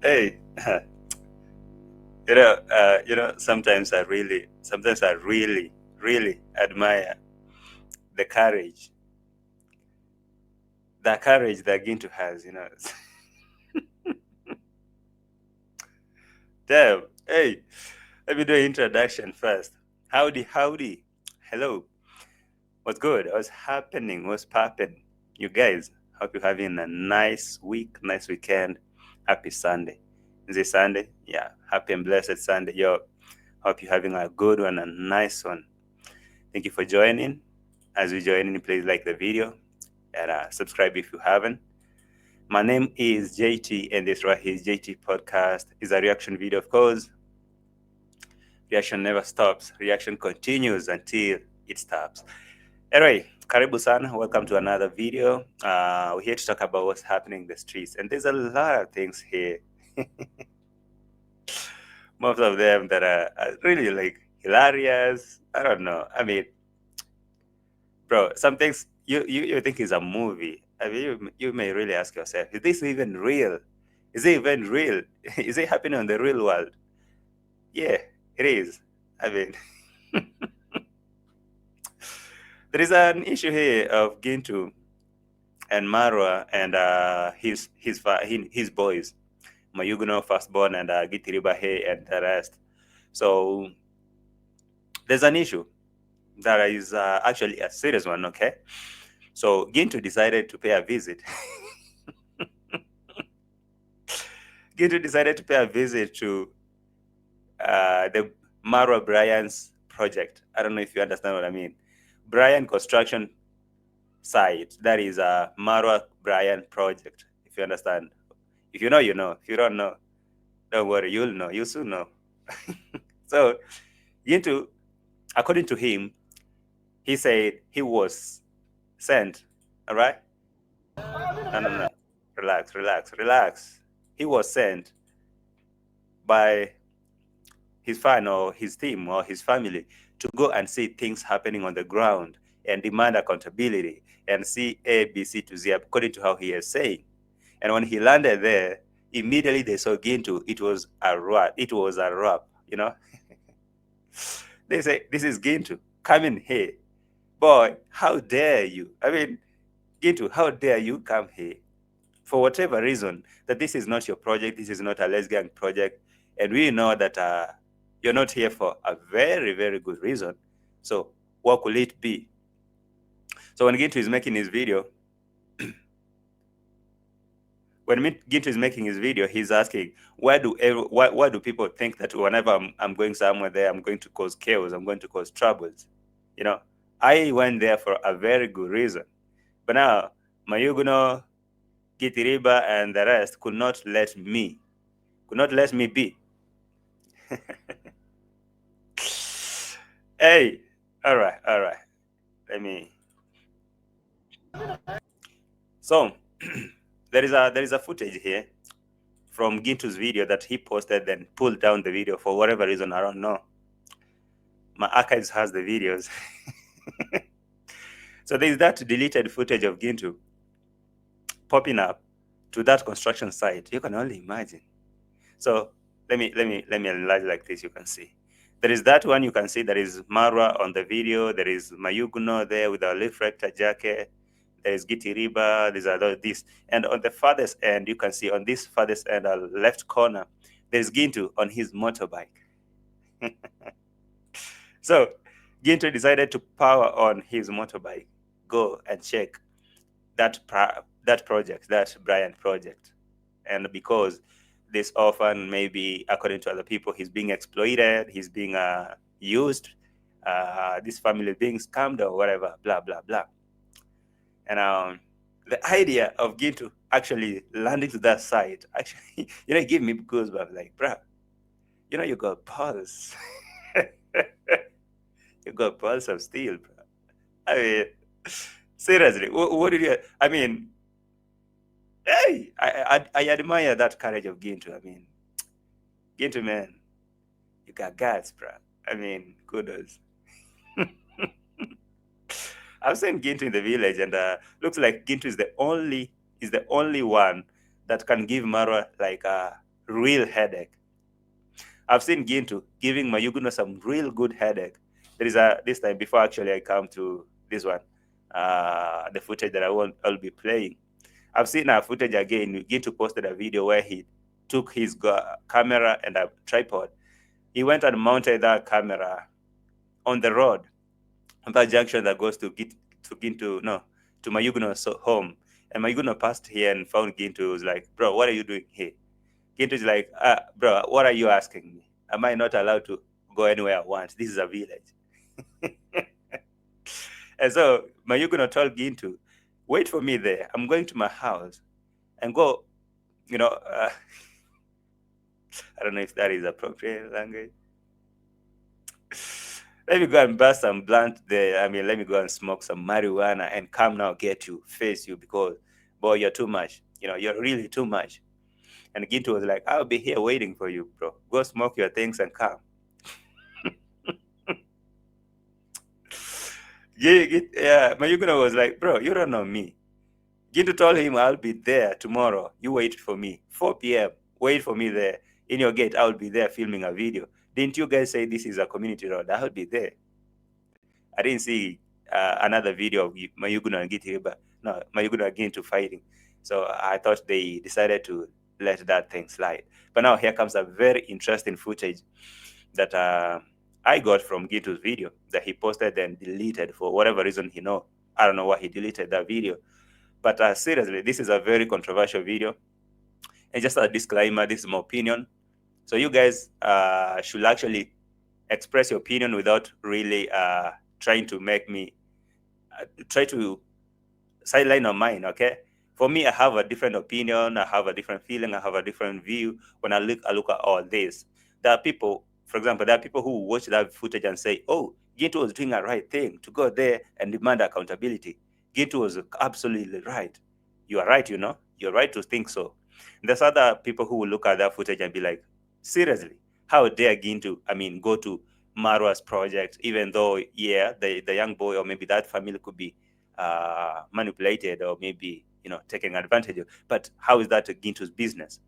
Hey, sometimes I really admire the courage that Gintu has. Damn. Hey, let me do an introduction first. Howdy, howdy. Hello. What's good? What's happening? What's popping? You guys, hope you're having a nice week, nice weekend. Happy Sunday. Is it Sunday? Yeah. Happy and blessed Sunday. Yo, hope you're having a good one, a nice one. Thank you for joining. As you join in, please like the video and subscribe if you haven't. My name is JT, and this right here is JT Podcast. It's a reaction video, of course. Reaction never stops. Reaction continues until it stops. Anyway, karibu sana. Welcome to another video. We're here to talk about what's happening in the streets, and there's a lot of things here. Most of them that are really like hilarious. I don't know. I mean, bro, some things you think is a movie. I mean, you may really ask yourself, is this even real? Is it even real? Is it happening in the real world? Yeah, it is. I mean, there is an issue here of Gintu and MARWA and his boys, Mayuguno firstborn and Gitiribahe and the rest. So there's an issue that is actually a serious one, okay? So Gintu decided to pay a visit. Gintu decided to pay a visit to the MARWA Brian's project. I don't know if you understand what I mean. Brian construction site, that is a MARWA Brian project, if you understand. If you know, you know. If you don't know, don't worry, you'll know. You'll soon know. So Gintu, according to him, he said he was sent, all right? No. Relax. He was sent by his fan or his team or his family to go and see things happening on the ground and demand accountability and see A, B, C to Z according to how he is saying. And when he landed there, immediately they saw Gintu. It was a rat. It was a rap, you know. They say, this is Gintu coming here. Boy, how dare you? I mean, Gintu, how dare you come here? For whatever reason, that this is not your project, this is not a lesbian project, and we know that you're not here for a very, very good reason. So what could it be? So when Gintu is making his video, he's asking, why do people think that whenever I'm going somewhere there, I'm going to cause chaos, I'm going to cause troubles? You know, I went there for a very good reason. But now, Mayuguno, Kitiriba, and the rest could not let me be. Hey, all right. Let me. So there is a footage here from Gintu's video that he posted, then pulled down the video for whatever reason, I don't know. My archives has the videos. So there is that deleted footage of Gintu popping up to that construction site. You can only imagine. So let me enlarge like this. You can see There is that one you can see. There is Marwa on the video. There is Mayuguno there with a reflector jacket. There is Gitiriba. These are this. And on the farthest end, you can see on this farthest end, left corner, there is Gintu on his motorbike. So Gintu decided to power on his motorbike, go and check that project, that Brian project. And because this orphan, maybe according to other people, he's being exploited, he's being used, this family is being scammed or whatever, blah, blah, blah. And the idea of Gintu actually landing to that site, actually, give me goosebumps. Like, bruh, you got balls. You got balls of steel, bro. I mean, seriously, what did you? I mean, hey, I admire that courage of Gintu. I mean, Gintu, man, you got guts, bro. I mean, kudos. I've seen Gintu in the village, and looks like Gintu is the only one that can give Marwa like a real headache. I've seen Gintu giving Mayuguno some real good headache. There is this time before actually I come to this one, the footage that I'll be playing. I've seen a footage again. Gintu posted a video where he took his camera and a tripod. He went and mounted that camera on the road, on that junction that goes to Mayuguno's home. And Mayuguno passed here and found Gintu. Was like, bro, what are you doing here? Gintu is like, bro, what are you asking me? Am I not allowed to go anywhere I want? This is a village. And so Mayuguno told Gintu, wait for me there. I'm going to my house and go, I don't know if that is appropriate language. Let me go and bust some blunt there. I mean, let me go and smoke some marijuana and come now get you, face you, because, boy, you're too much. You're really too much. And Gintu was like, I'll be here waiting for you, bro. Go smoke your things and come. Yeah, Mayuguno was like, bro, you don't know me. Gintu told him, I'll be there tomorrow. You wait for me. 4 p.m. Wait for me there. In your gate, I'll be there filming a video. Didn't you guys say this is a community road? I'll be there. I didn't see another video of Mayuguno and Gitiriba. No, Mayuguno and Gintu fighting. So I thought they decided to let that thing slide. But now here comes a very interesting footage that I got from Gintu's video that he posted and deleted for whatever reason I don't know why he deleted that video. But seriously, this is a very controversial video. And just a disclaimer, this is my opinion. So you guys should actually express your opinion without really trying to make me try to sideline on mine, okay? For me, I have a different opinion, I have a different feeling, I have a different view when I look at all this. There are people, for example, there are people who watch that footage and say, oh, Gintu was doing a right thing to go there and demand accountability. Gintu was absolutely right. You are right, you're right to think so. And there's other people who will look at that footage and be like, seriously, how dare Gintu, go to Marwa's project, even though, yeah, the young boy or maybe that family could be manipulated or maybe, taken advantage of. But how is that Gintu's business?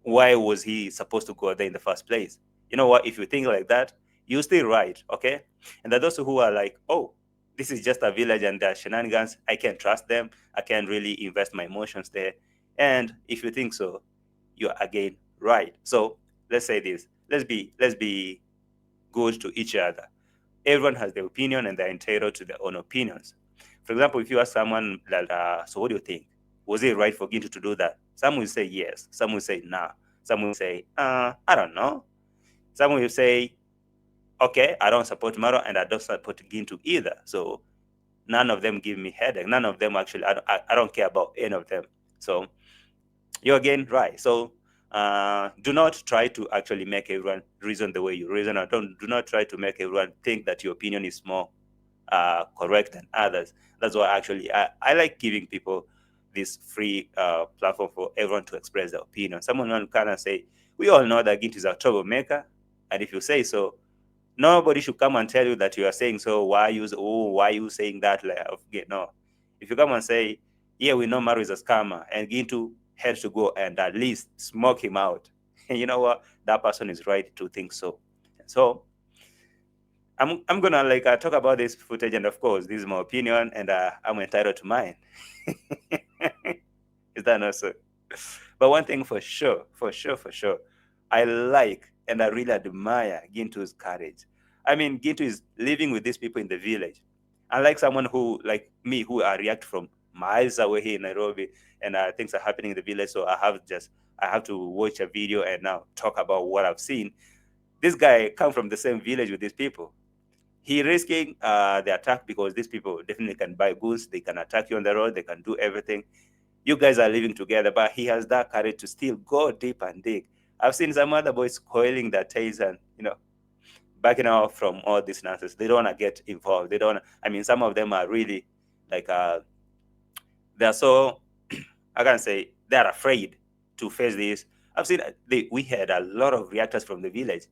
Why was he supposed to go there in the first place? You know what? If you think like that, you're still right, okay? And there are those who are like, oh, this is just a village and they're shenanigans. I can't trust them. I can't really invest my emotions there. And if you think so, you're again right. So let's say this. Let's be good to each other. Everyone has their opinion and they're entitled to their own opinions. For example, if you ask someone that, so what do you think? Was it right for Gintu to do that? Some will say yes. Some will say nah. Some will say, I don't know. Some will say, okay, I don't support Maro and I don't support Gintu either. So none of them give me headache. None of them actually, I don't care about any of them. So you're again right. So do not try to actually make everyone reason the way you reason, or do not try to make everyone think that your opinion is more correct than others. That's why actually I like giving people this free platform for everyone to express their opinion. Someone will kind of say, we all know that Gintu is a troublemaker, and if you say so, nobody should come and tell you that you are saying so. Why are you saying that? No. If you come and say, yeah, we know Maru is a scammer, and Gintu had to go and at least smoke him out, and you know what? That person is right to think so. So I'm gonna like talk about this footage, and of course, this is my opinion, and I'm entitled to mine. Is that not so? But one thing for sure, I like and I really admire Gintu's courage. I mean, Gintu is living with these people in the village. Unlike someone who, like me, who I react from miles away here in Nairobi, and things are happening in the village, so I have to watch a video and now talk about what I've seen. This guy come from the same village with these people. He risking the attack because these people definitely can buy goods, they can attack you on the road, they can do everything. You guys are living together, but he has that courage to still go deep and dig. I've seen some other boys coiling their tails and, backing off from all this nonsense. They don't want to get involved. They don't. I mean, some of them are really like they're so I can say they're afraid to face this. I've seen we had a lot of reactors from the village,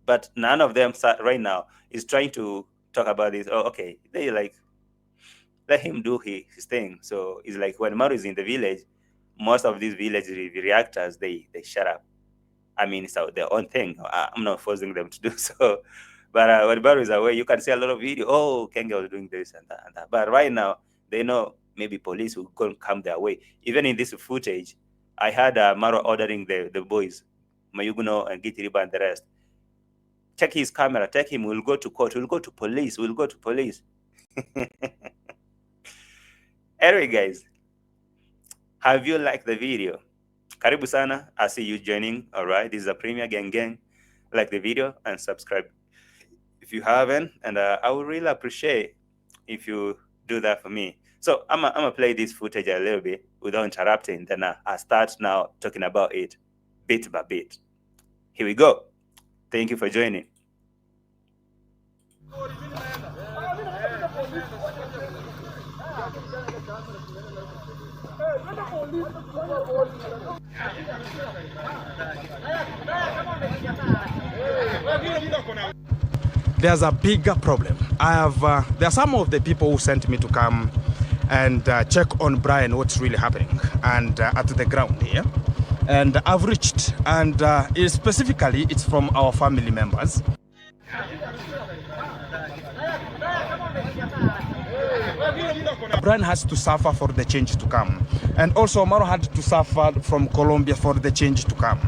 but none of them right now is trying to talk about this. Oh, okay, they like let him do his thing. So it's like when Maru is in the village, most of these village reactors they shut up. I mean, it's their own thing. I'm not forcing them to do so. But when Maru is away, you can see a lot of video. Oh, Kenge was doing this and that and that. But right now, they know maybe police will come their way. Even in this footage, I had Maru ordering the boys, Mayuguno and Gitiriba and the rest. Check his camera, take him, we'll go to court, we'll go to police, we'll go to police. Anyway, guys, have you liked the video? Karibu sana. I see you joining. All right, this is a Premier Gang. Like the video and subscribe if you haven't, and I would really appreciate if you do that for me. So I'm gonna play this footage a little bit without interrupting. Then I start now talking about it bit by bit. Here we go. Thank you for joining. There's a bigger problem. There are some of the people who sent me to come and check on Brian what's really happening and at the ground here. And I've reached, and specifically it's from our family members. Brian has to suffer for the change to come. And also Maro had to suffer from Colombia for the change to come.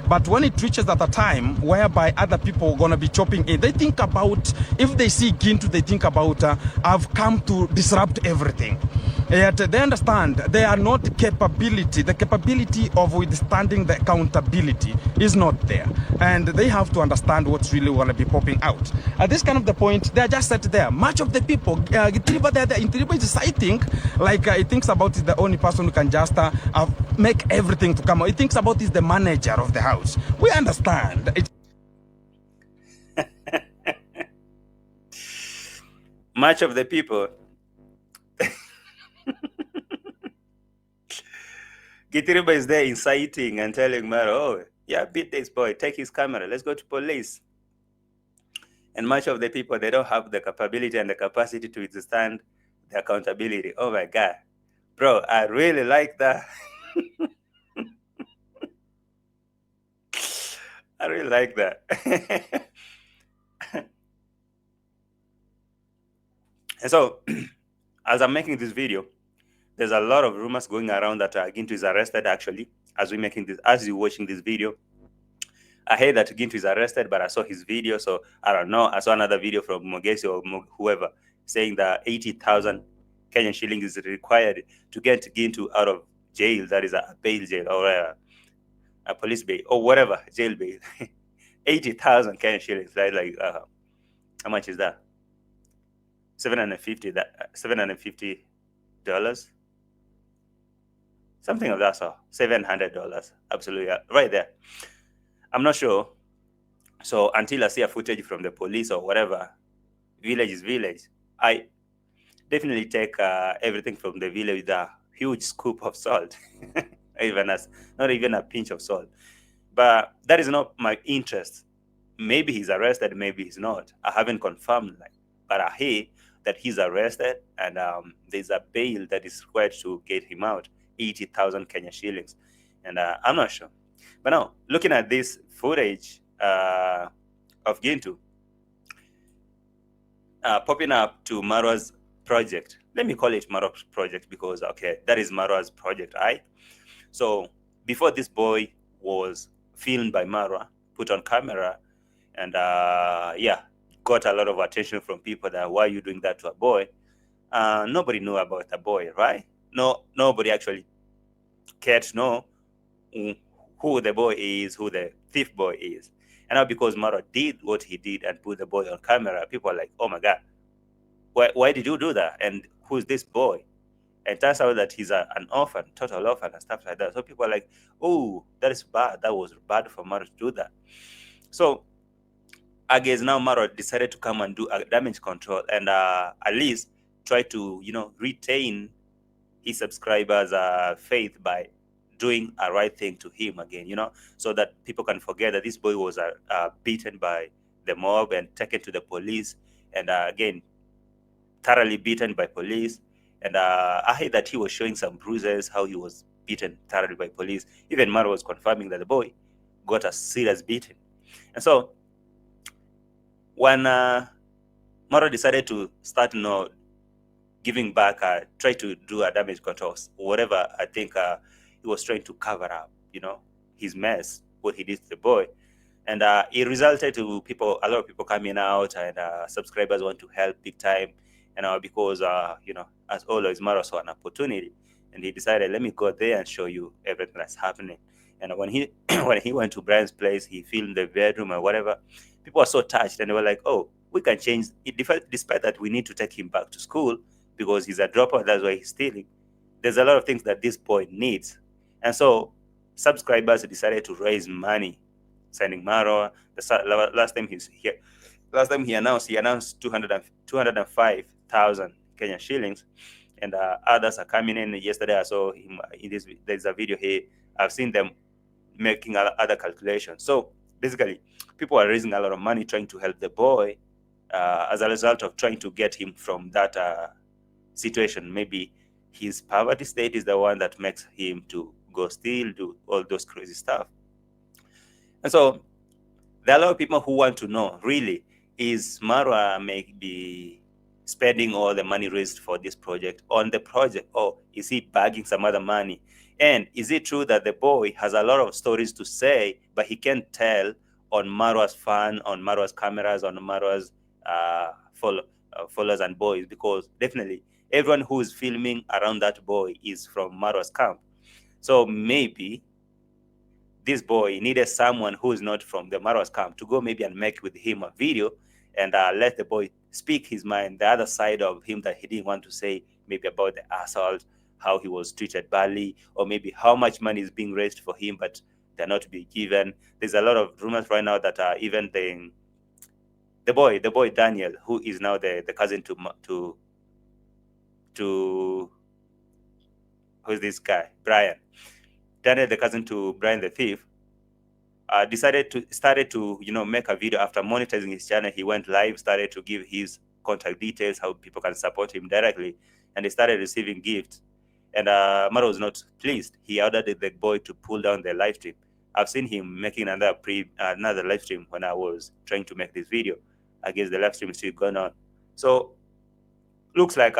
But when it reaches at a time whereby other people are going to be chopping in, they think about, if they see Gintu, they think about, I've come to disrupt everything. Yet they understand they are not the capability of withstanding the accountability is not there. And they have to understand what's really going to be popping out. At this kind of the point, they're just set there. Much of the people, Gitiriba is citing, like he thinks about is the only person who can just make everything to come out. He thinks about is the manager of the house. We understand. Much of the people Gitiriba is there inciting and telling Maro, oh, yeah, beat this boy, take his camera, let's go to police. And much of the people, they don't have the capability and the capacity to withstand the accountability. Oh my God. Bro, I really like that. I really like that. And so, as I'm making this video, there's a lot of rumors going around that Gintu is arrested. Actually, as you're watching this video, I heard that Gintu is arrested, but I saw his video, so I don't know. I saw another video from Mogesi or whoever saying that 80,000 Kenyan shillings is required to get Gintu out of jail. That is a bail jail or a police bail or whatever, jail bail. 80,000 Kenyan shillings. That's like how much is that? $750. Something of that sort. $700. Absolutely right there. I'm not sure. So until I see a footage from the police or whatever, village is village. I definitely take everything from the village with a huge scoop of salt, not even a pinch of salt. But that is not my interest. Maybe he's arrested, maybe he's not. I haven't confirmed that, but I hear that he's arrested and there's a bail that is required to get him out, 80,000 Kenya shillings, and I'm not sure. But now, looking at this footage of Gintu, popping up to Marwa's project. Let me call it Marwa's project because, okay, that is Marwa's project, right? So before this boy was filmed by Marwa, put on camera, and yeah, got a lot of attention from people that why are you doing that to a boy? Nobody knew about the boy, right? Nobody actually cared to know who the boy is, who the thief boy is. And now because Marwa did what he did and put the boy on camera, people are like, oh my God, why did you do that? And who's this boy? And it turns out that he's an orphan, total orphan, and stuff like that. So people are like, oh, that is bad. That was bad for Marwa to do that. So I guess now Marwa decided to come and do a damage control and at least try to, retain his subscribers' faith by doing a right thing to him again, so that people can forget that this boy was beaten by the mob and taken to the police, and again, thoroughly beaten by police. And I heard that he was showing some bruises, how he was beaten thoroughly by police. Even Mara was confirming that the boy got a serious beating. And so when Mara decided to start, giving back, try to do a damage control, whatever, I think he was trying to cover up, his mess, what he did to the boy. And it resulted to a lot of people coming out, and subscribers want to help big time, because as always, Mara saw an opportunity, and he decided, let me go there and show you everything that's happening. And when he when he went to Brian's place, he filmed the bedroom or whatever. People were so touched, and they were like, "Oh, we can change it." Despite that, we need to take him back to school because he's a dropout. That's why he's stealing. There's a lot of things that this boy needs, and so subscribers decided to raise money, sending Marwa. Last time he's here, last time he announced 205,000 Kenyan shillings, and others are coming in. Yesterday I saw him in this. There's a video here. I've seen them making other calculations. So basically, people are raising a lot of money trying to help the boy as a result of trying to get him from that situation. Maybe his poverty state is the one that makes him to go steal, do all those crazy stuff. And so there are a lot of people who want to know, really, is Marwa maybe spending all the money raised for this project on the project, or is he bagging some other money? And is it true that the boy has a lot of stories to say, but he can't tell on Marwa's fan, on Marwa's cameras, on Marwa's followers and boys? Because definitely everyone who is filming around that boy is from Marwa's camp. So maybe this boy needed someone who is not from the Marwa's camp to go maybe and make with him a video and let the boy speak his mind, the other side of him that he didn't want to say, maybe about the assault, how he was treated badly, or maybe how much money is being raised for him, but they're not to be given. There's a lot of rumors right now that even the boy Daniel, who is now the cousin to who's this guy, Brian. Daniel, the cousin to Brian the thief, started to make a video after monetizing his channel. He went live, started to give his contact details, how people can support him directly, and he started receiving gifts. And Mara was not pleased. He ordered the boy to pull down the live stream. I've seen him making another live stream when I was trying to make this video. I guess the live stream is still going on. So looks like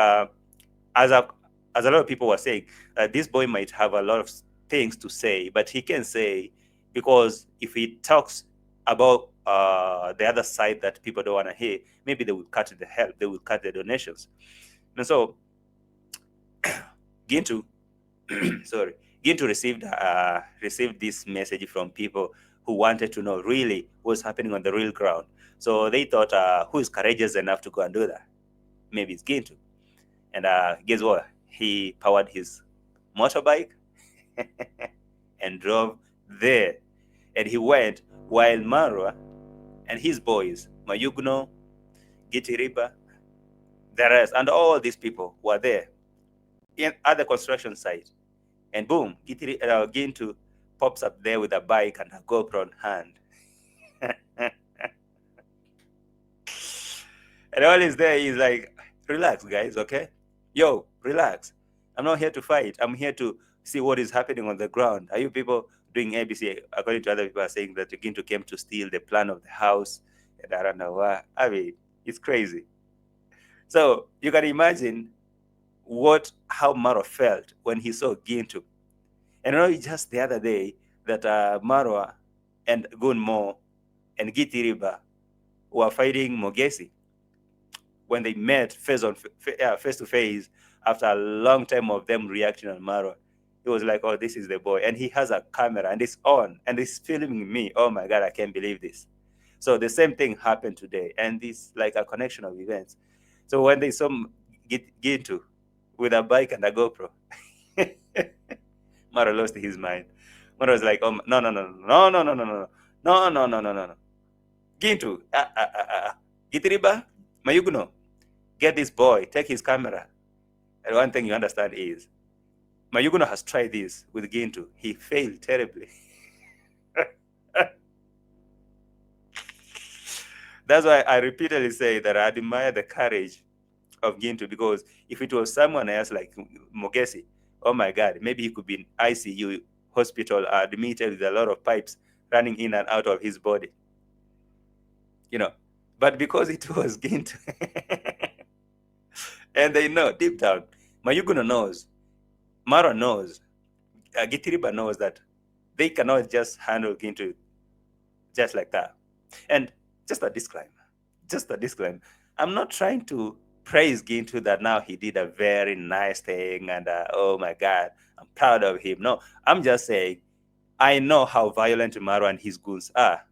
as a lot of people were saying, this boy might have a lot of things to say, but he can say, because if he talks about the other side that people don't want to hear, maybe they will cut the help, they will cut the donations. And so Gintu, sorry, Gintu received this message from people who wanted to know really what's happening on the real ground. So they thought, who is courageous enough to go and do that? Maybe it's Gintu. And guess what? He powered his motorbike and drove there. And he went while Marwa and his boys, Mayugno, Gitiriba, the rest, and all these people were there at the construction site. And boom, Gintu pops up there with a bike and a GoPro in hand. And all he's there is like, relax, guys, okay? Yo, relax. I'm not here to fight. I'm here to see what is happening on the ground. Are you people doing ABC? According to other people, are saying that Gintu came to steal the plan of the house, and I don't know what. I mean, it's crazy. So you can imagine how Marwa felt when he saw Gintu. And you know, just the other day that Marwa and Gunmo and Gitiriba were fighting Mogesi when they met face to face after a long time of them reacting on Marwa. He was like, "Oh, this is the boy," and he has a camera and it's on and it's filming me. Oh my God, I can't believe this. So the same thing happened today, and this like a connection of events. So when they saw Gintu with a bike and a GoPro, Mara lost his mind. Mara was like, "Oh no no no no no no no no no no no no no no, Gintu, Gitiriba, Mayuguno, get this boy, take his camera." And one thing you understand is, Mayuguno has tried this with Gintu. He failed terribly. That's why I repeatedly say that I admire the courage of Gintu, because if it was someone else like Mogesi, oh my God, maybe he could be in ICU hospital admitted with a lot of pipes running in and out of his body. You know, but because it was Gintu, and they know deep down, Mayuguno knows, Mara knows, Gitiriba knows that they cannot just handle Gintu just like that. And just a disclaimer, I'm not trying to praise Gintu that now he did a very nice thing and oh my God, I'm proud of him. No, I'm just saying I know how violent Maru and his goons are.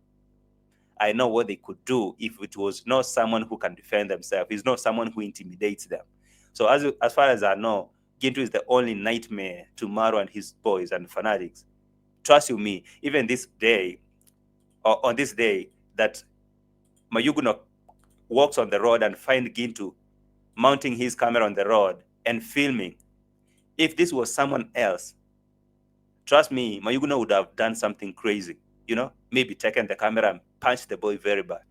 I know what they could do if it was not someone who can defend themselves. It's not someone who intimidates them. So as far as I know, Gintu is the only nightmare to Maru and his boys and fanatics. Trust you me, even this day, or on this day that Mayuguno walks on the road and find Gintu mounting his camera on the road and filming. If this was someone else, trust me, Mayuguno would have done something crazy, maybe taken the camera and punched the boy very bad.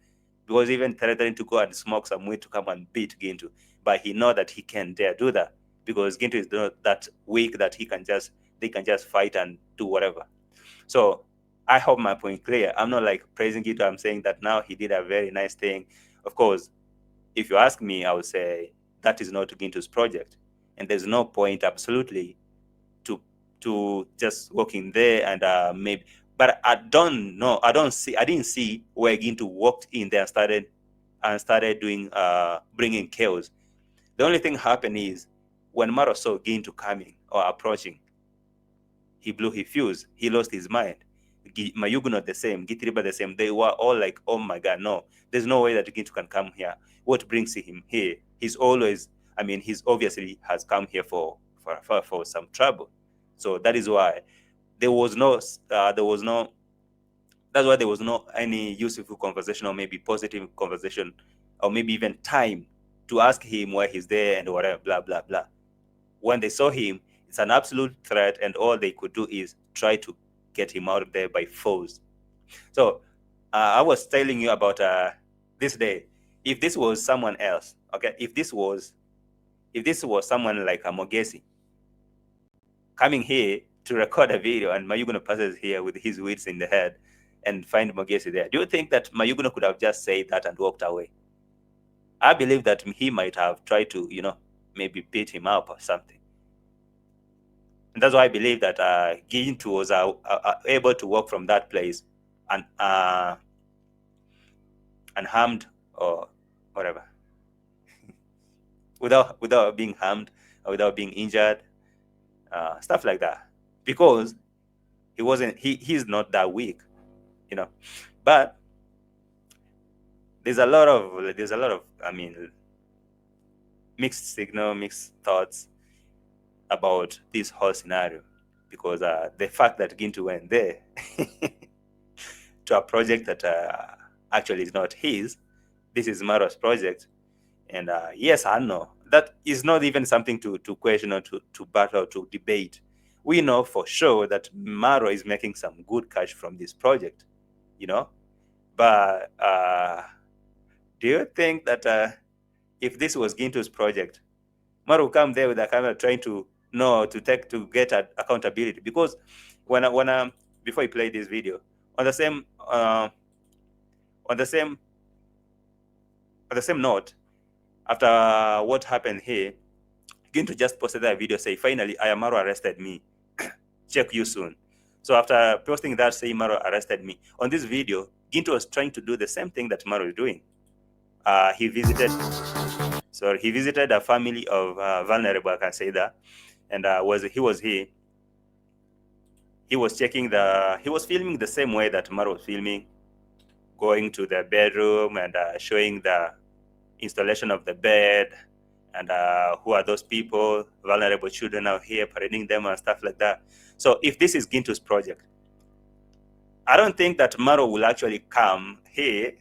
Because even threatening to go and smoke some weed to come and beat Gintu. But he know that he can't dare do that because Gintu is not that weak that they can just fight and do whatever. So I hope my point clear. I'm not like praising Gintu. I'm saying that now he did a very nice thing. Of course, if you ask me, I would say that is not Gintu's project. And there's no point absolutely to just walking there and maybe, but I don't know. I didn't see where Gintu walked in there and started doing bringing chaos. The only thing happened is when Maro saw Gintu coming or approaching, he blew his fuse. He lost his mind. Mayuguno the same, Gitiriba the same. They were all like, "Oh my God, no! There's no way that Gintu can come here. What brings him here? He's obviously has come here for some trouble." So that is why there was no that's why there was no any useful conversation or maybe positive conversation or maybe even time to ask him why he's there and whatever, blah blah blah. When they saw him, it's an absolute threat, and all they could do is try to get him out of there by force. So I was telling you about this day. If this was someone else, okay, if this was someone like a Mogesi coming here to record a video and Mayuguno passes here with his weeds in the head and find Mogesi there, do you think that Mayuguno could have just said that and walked away? I believe that he might have tried to, maybe beat him up or something. And that's why I believe that Gintu was able to walk from that place and unharmed or whatever, without being harmed or without being injured, stuff like that, because he's not that weak, But there's a lot of mixed signal, mixed thoughts about this whole scenario, because the fact that Gintu went there to a project that actually is not his, this is Maro's project, and yes, I know that is not even something to question or to battle, to debate. We know for sure that Maro is making some good cash from this project, but do you think that if this was Gintu's project, Maro will come there with a camera trying to get accountability? Because when before he played this video, on the same note, After what happened here, Gintu just posted that video say, finally, Marwa arrested me. Check you soon. So after posting that, say Marwa arrested me. On this video, Gintu was trying to do the same thing that Marwa is doing. He visited a family of vulnerable, I can say that, and he was filming the same way that Marwa was filming, going to the bedroom and showing the installation of the bed, and who are those people, vulnerable children out here, parading them and stuff like that. So if this is Gintu's project, I don't think that Marwa will actually come here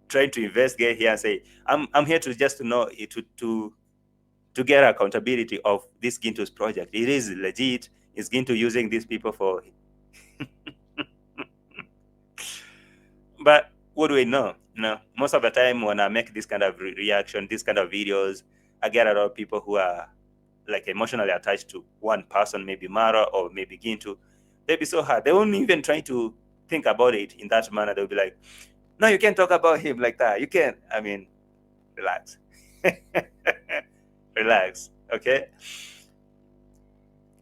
trying to investigate here and say, I'm here to just to know to get accountability of this Gintu's project. It is legit. Is Gintu using these people for but what do we know? No, most of the time when I make this kind of reaction, this kind of videos, I get a lot of people who are like emotionally attached to one person, maybe Mara or maybe Gintu. They'll be so hard. They won't even try to think about it in that manner. They'll be like, no, you can't talk about him like that. You can't. I mean, relax. Relax, okay?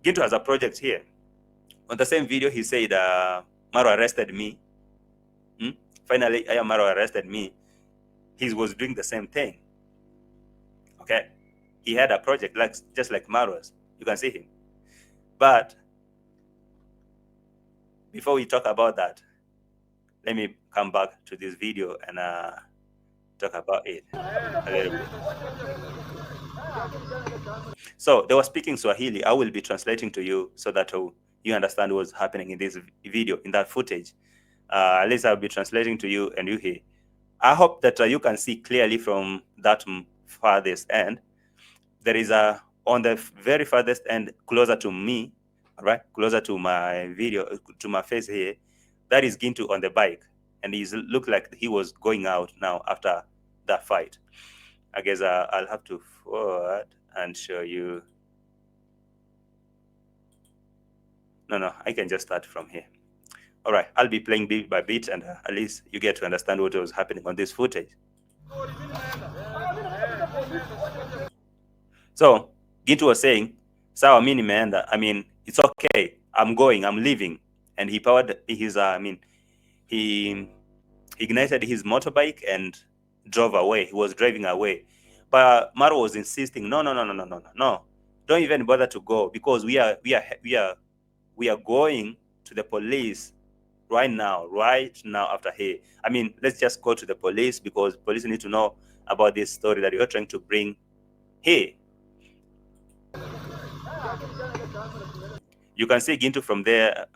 Gintu has a project here. On the same video, he said, Maro arrested me. Finally, Maro arrested me. He was doing the same thing, okay? He had a project just like Maro's. You can see him. But before we talk about that, let me come back to this video and talk about it a little bit. So they were speaking Swahili. I will be translating to you so that you understand what's happening in this video, in that footage. At least I'll be translating to you and you hear. I hope that you can see clearly from that farthest end. There is on the very farthest end, closer to me, all right, closer to my video, to my face here, that is Gintu on the bike. And he looked like he was going out now after that fight. I guess I'll have to forward and show you. No, I can just start from here. All right, I'll be playing bit by bit, and at least you get to understand what was happening on this footage. So Gintu was saying, sawa mimi nimeenda. I mean, it's okay. I'm going. I'm leaving. And he powered his. He ignited his motorbike and drove away. He was driving away, but Maro was insisting, no. Don't even bother to go, because we are going to the police right now after here. I mean, let's just go to the police, because police need to know about this story that you're trying to bring here. You can see Gintu from there.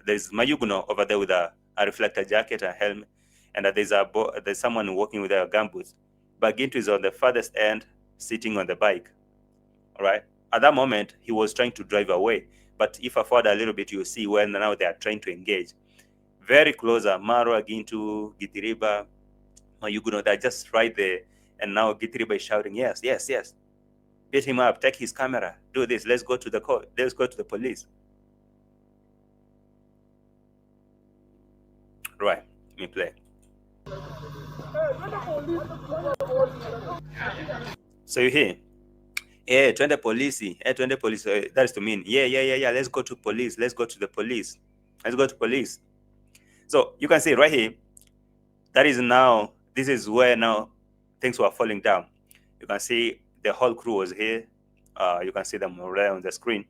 There's Mayuguno over there with a reflector jacket and helmet, and there's someone walking with a gumboots. But Gintu is on the farthest end, sitting on the bike. All right. At that moment, he was trying to drive away. But if I forward a little bit, you see when now they are trying to engage. Very close, Marwa, Gintu, Gitiriba, Mayuguno, they're just right there. And now Gitiriba is shouting, yes. Beat him up, take his camera, do this, let's go to the court, let's go to the police. Right, let me play. So you hear, twende polisi, twende police. That is to mean, yeah, let's go to police, let's go to the police, let's go to police. So you can see right here, this is where now things were falling down. You can see the whole crew was here. You can see them right on the screen.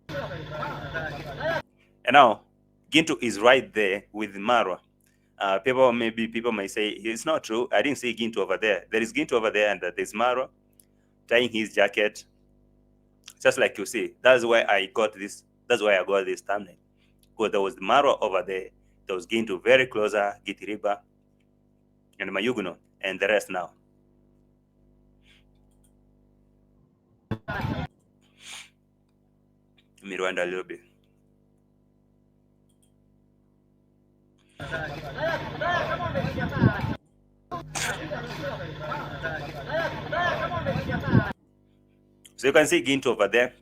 And now Gintu is right there with Marwa. People may say it's not true. I didn't see Gintu over there. There is Gintu over there, and there's Marwa tying his jacket, just like you see. That's why I got this. That's why I got this thumbnail, because there was Marwa over there. There was Gintu very closer, Gitiriba, and Mayuguno, and the rest now. Let me rewind a little bit. So you can see Gintu over there.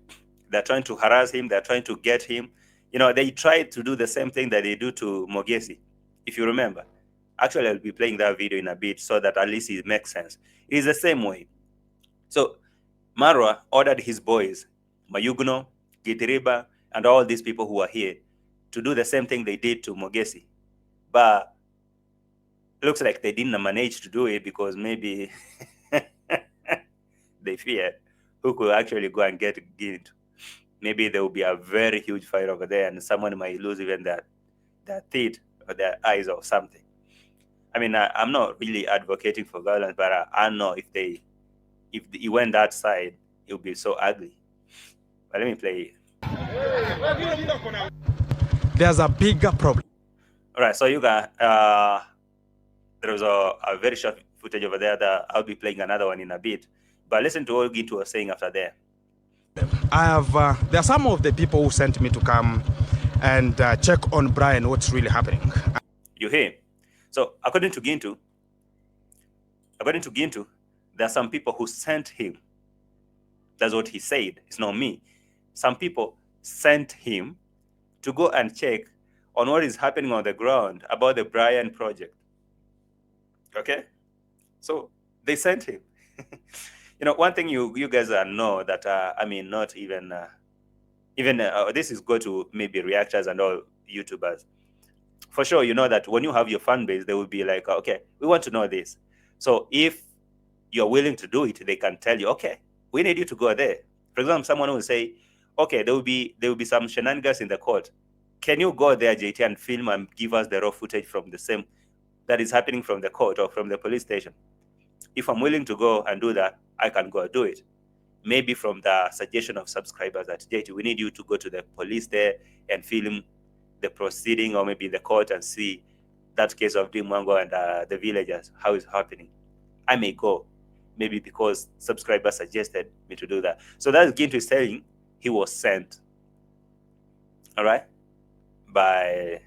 They're trying to harass him. They're trying to get him. You know, they tried to do the same thing that they do to Mogesi, if you remember. Actually, I'll be playing that video in a bit so that at least it makes sense. It is the same way. So Marwa ordered his boys, Mayugno, Gitiriba, and all these people who are here to do the same thing they did to Mogesi. But it looks like they didn't manage to do it because maybe they feared who could actually go and get Gintu. Maybe there will be a very huge fight over there and someone might lose even their teeth or their eyes or something. I mean, I'm not really advocating for violence, but I know if he went that side, it would be so ugly. But let me play it. There's a bigger problem. All right, so you got there was a very short footage over there that I'll be playing another one in a bit. But listen to what Gintu was saying after there. I have there are some of the people who sent me to come and check on Brian what's really happening. You hear? So according to Gintu, there are some people who sent him. That's what he said. It's not me. Some people sent him to go and check on what is happening on the ground about the Brian project. Okay? So they sent him. You know, one thing you guys know that, I mean, not even, this is go to maybe reactors and all YouTubers. For sure, you know that when you have your fan base, they will be like, okay, we want to know this. So if you're willing to do it, they can tell you, okay, we need you to go there. For example, someone will say, okay, there will be some shenanigans in the court. Can you go there, JT, and film and give us the raw footage from the same that is happening from the court or from the police station? If I'm willing to go and do that, I can go do it. Maybe from the suggestion of subscribers that, JT, we need you to go to the police there and film the proceeding, or maybe the court, and see that case of DEE MWANGO and the villagers, how it's happening. I may go, maybe because subscribers suggested me to do that. So that's Gintu is saying he was sent, all right, by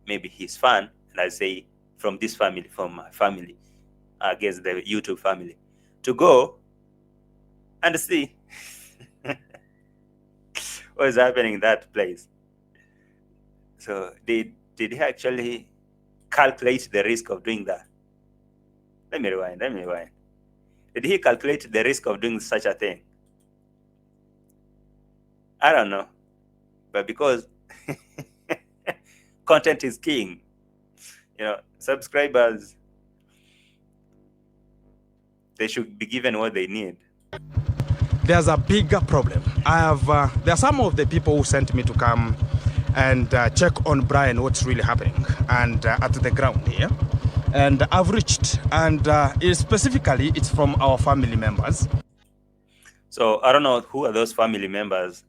maybe his fan, and I say from this family, from my family, against the YouTube family, to go and see what is happening in that place. So did he actually calculate the risk of doing that? Let me rewind. Did he calculate the risk of doing such a thing? I don't know. But because content is king, you know, subscribers, they should be given what they need. There's a bigger problem. I have there are some of the people who sent me to come and check on Brian what's really happening and at the ground here. And I've reached, and specifically it's from our family members. So I don't know who are those family members.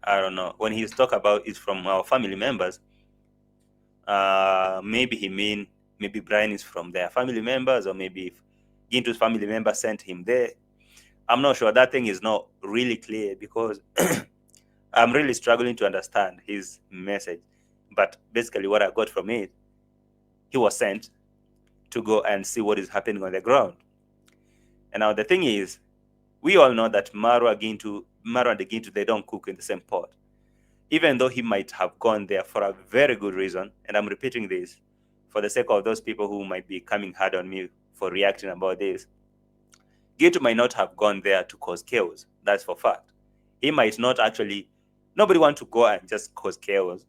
I don't know. When he's talk about it's from our family members, maybe he mean maybe Brian is from their family members, or maybe if Gintu's family member sent him there. I'm not sure. That thing is not really clear because I'm really struggling to understand his message. But basically what I got from it, he was sent to go and see what is happening on the ground. And now the thing is, we all know that Marwa and the Gintu, they don't cook in the same pot. Even though he might have gone there for a very good reason, and I'm repeating this for the sake of those people who might be coming hard on me for reacting about this, Gintu might not have gone there to cause chaos. That's for fact. He might not actually, nobody want to go and just cause chaos.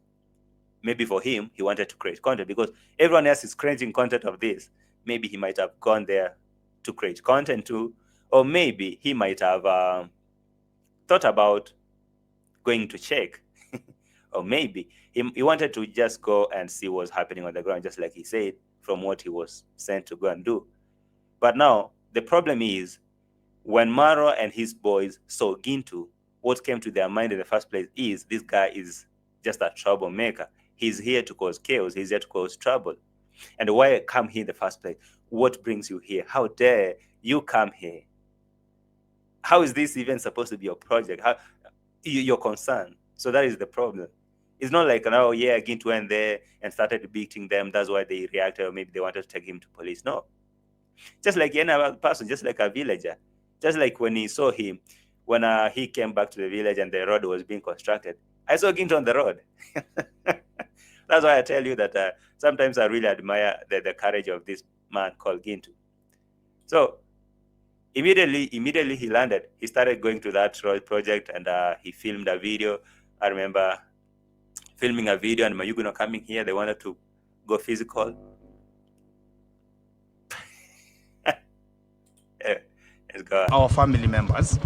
Maybe for him, he wanted to create content because everyone else is creating content of this. Maybe he might have gone there to create content too, or maybe he might have thought about going to check, or maybe he wanted to just go and see what's happening on the ground, just like he said, from what he was sent to go and do. But now, the problem is, when Marwa and his boys saw Gintu, what came to their mind in the first place is this guy is just a troublemaker. He's here to cause chaos. He's here to cause trouble. And why come here in the first place? What brings you here? How dare you come here? How is this even supposed to be your project? How your concern? So that is the problem. It's not like, oh yeah, Gintu went there and started beating them. That's why they reacted, or maybe they wanted to take him to police. No. Just like any other person, just like a villager. Just like when he saw him, when he came back to the village and the road was being constructed. I saw Gintu on the road. That's why I tell you that sometimes I really admire the courage of this man called Gintu. So immediately he landed. He started going to that project, and he filmed a video. I remember filming a video, and Mayuguno coming here. They wanted to go physical. Let's go. Our family members.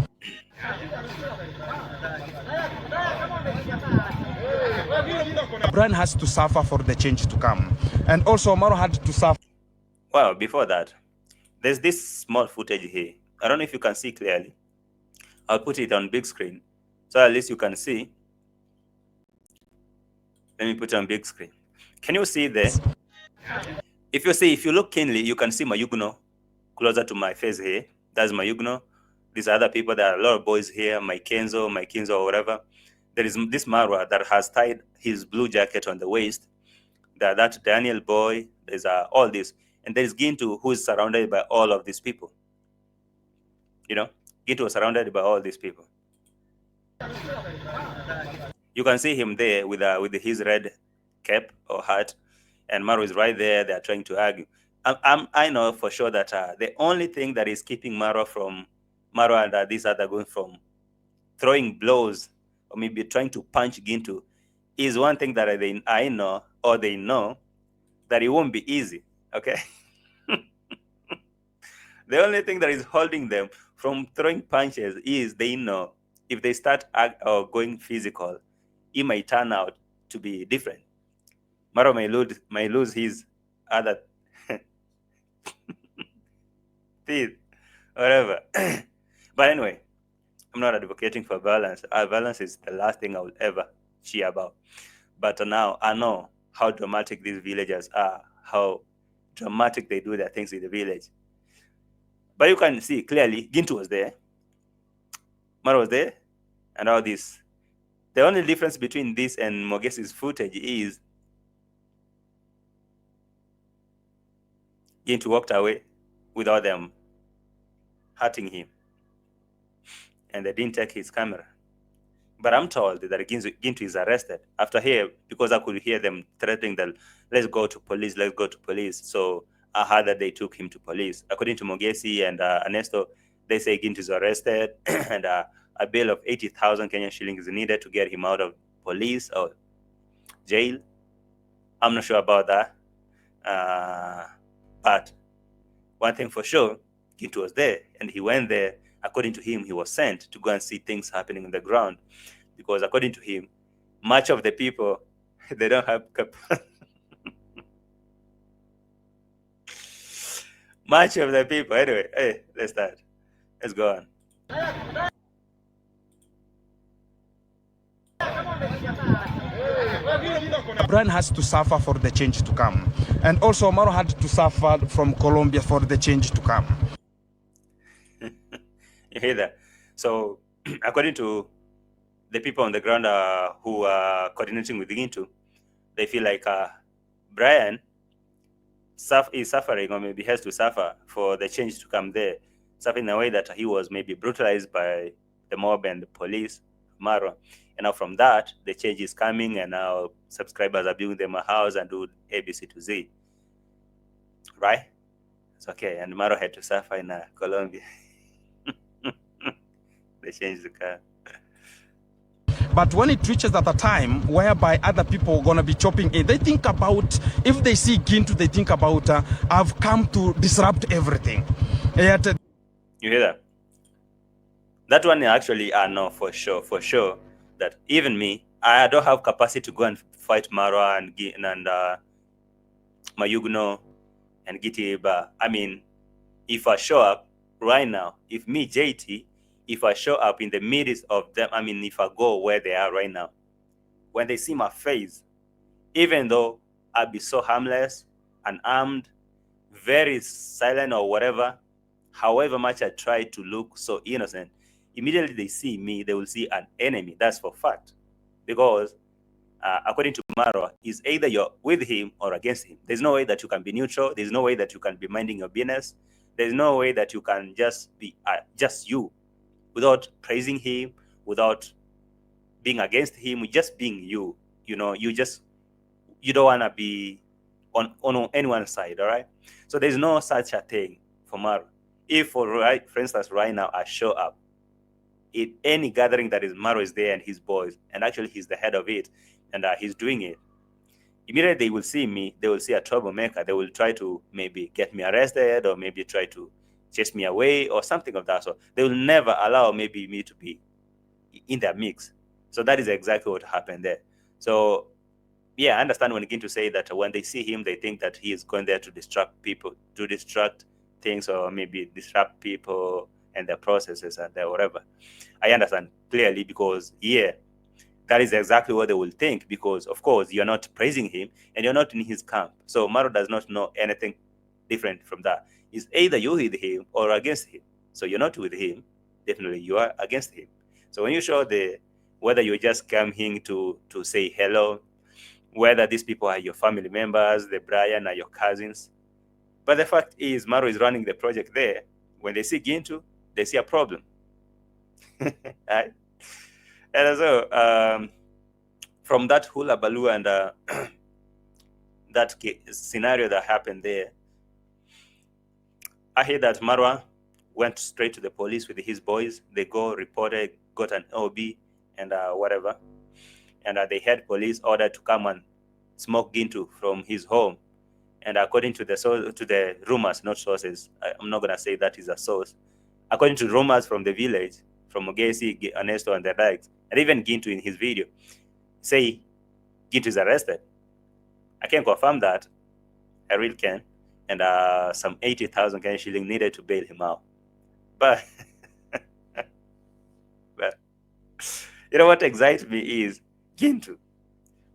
Brian has to suffer for the change to come. And also Marwa had to suffer. Well, before that, there's this small footage here. I don't know if you can see clearly. I'll put it on big screen, so at least you can see. Let me put it on big screen. Can you see there? If you look keenly, you can see Mayugno closer to my face here. That's Mayugno. These other people, there are a lot of boys here, my Kenzo, or whatever. There is this Marwa that has tied his blue jacket on the waist. That Daniel boy, there's all this. And there's Gintu, who is surrounded by all of these people. You know, Gintu was surrounded by all these people. You can see him there with his red cap or hat, and Marwa is right there. They are trying to argue. I know for sure that the only thing that is keeping Marwa and these other going from throwing blows or maybe trying to punch Gintu is one thing that I know, or they know, that it won't be easy. Okay. The only thing that is holding them from throwing punches is they know if they start going physical, it might turn out to be different. Marwa may lose his other teeth, whatever. But anyway, I'm not advocating for violence. Violence is the last thing I will ever cheer about. But now I know how dramatic these villagers are, how dramatic they do their things in the village. But you can see clearly, Gintu was there, Marwa was there, and all this. The only difference between this and Mogesi's footage is Gintu walked away without them hurting him, and they didn't take his camera. But I'm told that Gintu is arrested after here, because I could hear them threatening that let's go to police. So I heard that they took him to police. According to Mogesi and Ernesto, they say Gintu is arrested and a bail of 80,000 Kenyan shillings is needed to get him out of police or jail. I'm not sure about that. But one thing for sure, Gintu was there, and he went there. According to him, he was sent to go and see things happening on the ground, because according to him, much of the people, they don't have much of the people. Anyway, hey, let's start. Let's go on. Brian has to suffer for the change to come. And also Marwa had to suffer from Colombia for the change to come. You hear that? So according to the people on the ground who are coordinating with Gintu, they feel like Brian is suffering, or maybe has to suffer for the change to come there, suffering in a way that he was maybe brutalized by the mob and the police, Marwa. And now from that, the change is coming, and now subscribers are building them a house and do ABC to Z. Right? It's okay. And Marwa had to suffer in Colombia. They changed the car. But when it reaches at a time whereby other people are going to be chopping in, they think about, if they see Gintu, they think about, I've come to disrupt everything. Yet, you hear that? That one actually, I know for sure, that even me, I don't have capacity to go and fight Marwa and Mayugno and Gitiba. I mean, if I show up right now, if me, JT, if I show up in the midst of them, I mean, if I go where they are right now, when they see my face, even though I'll be so harmless, unarmed, very silent or whatever, however much I try to look so innocent, immediately they see me, they will see an enemy. That's for fact. Because according to Marwa, is either you're with him or against him. There's no way that you can be neutral. There's no way that you can be minding your business. There's no way that you can just be just you, without praising him, without being against him, just being you. You know, you just you don't want to be on anyone's side, all right? So there's no such a thing for Marwa. If, for instance, right now I show up, in any gathering that is Marwa is there and his boys, and actually he's the head of it, and he's doing it, immediately they will see me, they will see a troublemaker, they will try to maybe get me arrested or maybe try to chase me away or something of that sort. They will never allow maybe me to be in their mix. So that is exactly what happened there. So yeah, I understand when Gintu say that when they see him, they think that he is going there to distract people, to distract things, or maybe disrupt people and their processes and their whatever. I understand clearly, because yeah, that is exactly what they will think, because of course you're not praising him and you're not in his camp. So Marwa does not know anything different from that. It's either you're with him or against him. So you're not with him, definitely you are against him. So when you show whether you just come here to say hello, whether these people are your family members, the Brian are your cousins, but the fact is Marwa is running the project there. When they see Gintu, they see a problem. Right? And so from that hula baloo and that scenario that happened there, I hear that Marwa went straight to the police with his boys. They go reported, got an OB and whatever, and they had police order to come and smoke Gintu from his home. And according to the rumors, not sources, I'm not gonna say that is a source. According to rumors from the village, from Ogesi, Ernesto, and the likes, and even Gintu in his video, say Gintu is arrested. I can't confirm that. I really can. And some 80,000 Kenyan shilling needed to bail him out. But, but you know what excites me is Gintu.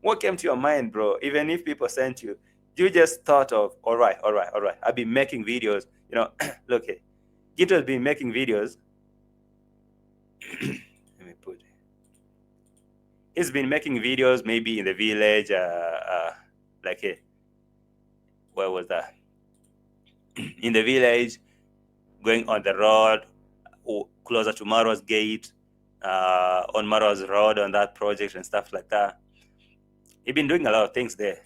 What came to your mind, bro? Even if people sent you, you just thought of, all right. I've been making videos. You know, look here. Gintu has been making videos. Let me put it. He's been making videos maybe in the village, like here. Where was that? In the village, going on the road, closer to Marwa's gate, on Marwa's road, on that project and stuff like that. He's been doing a lot of things there.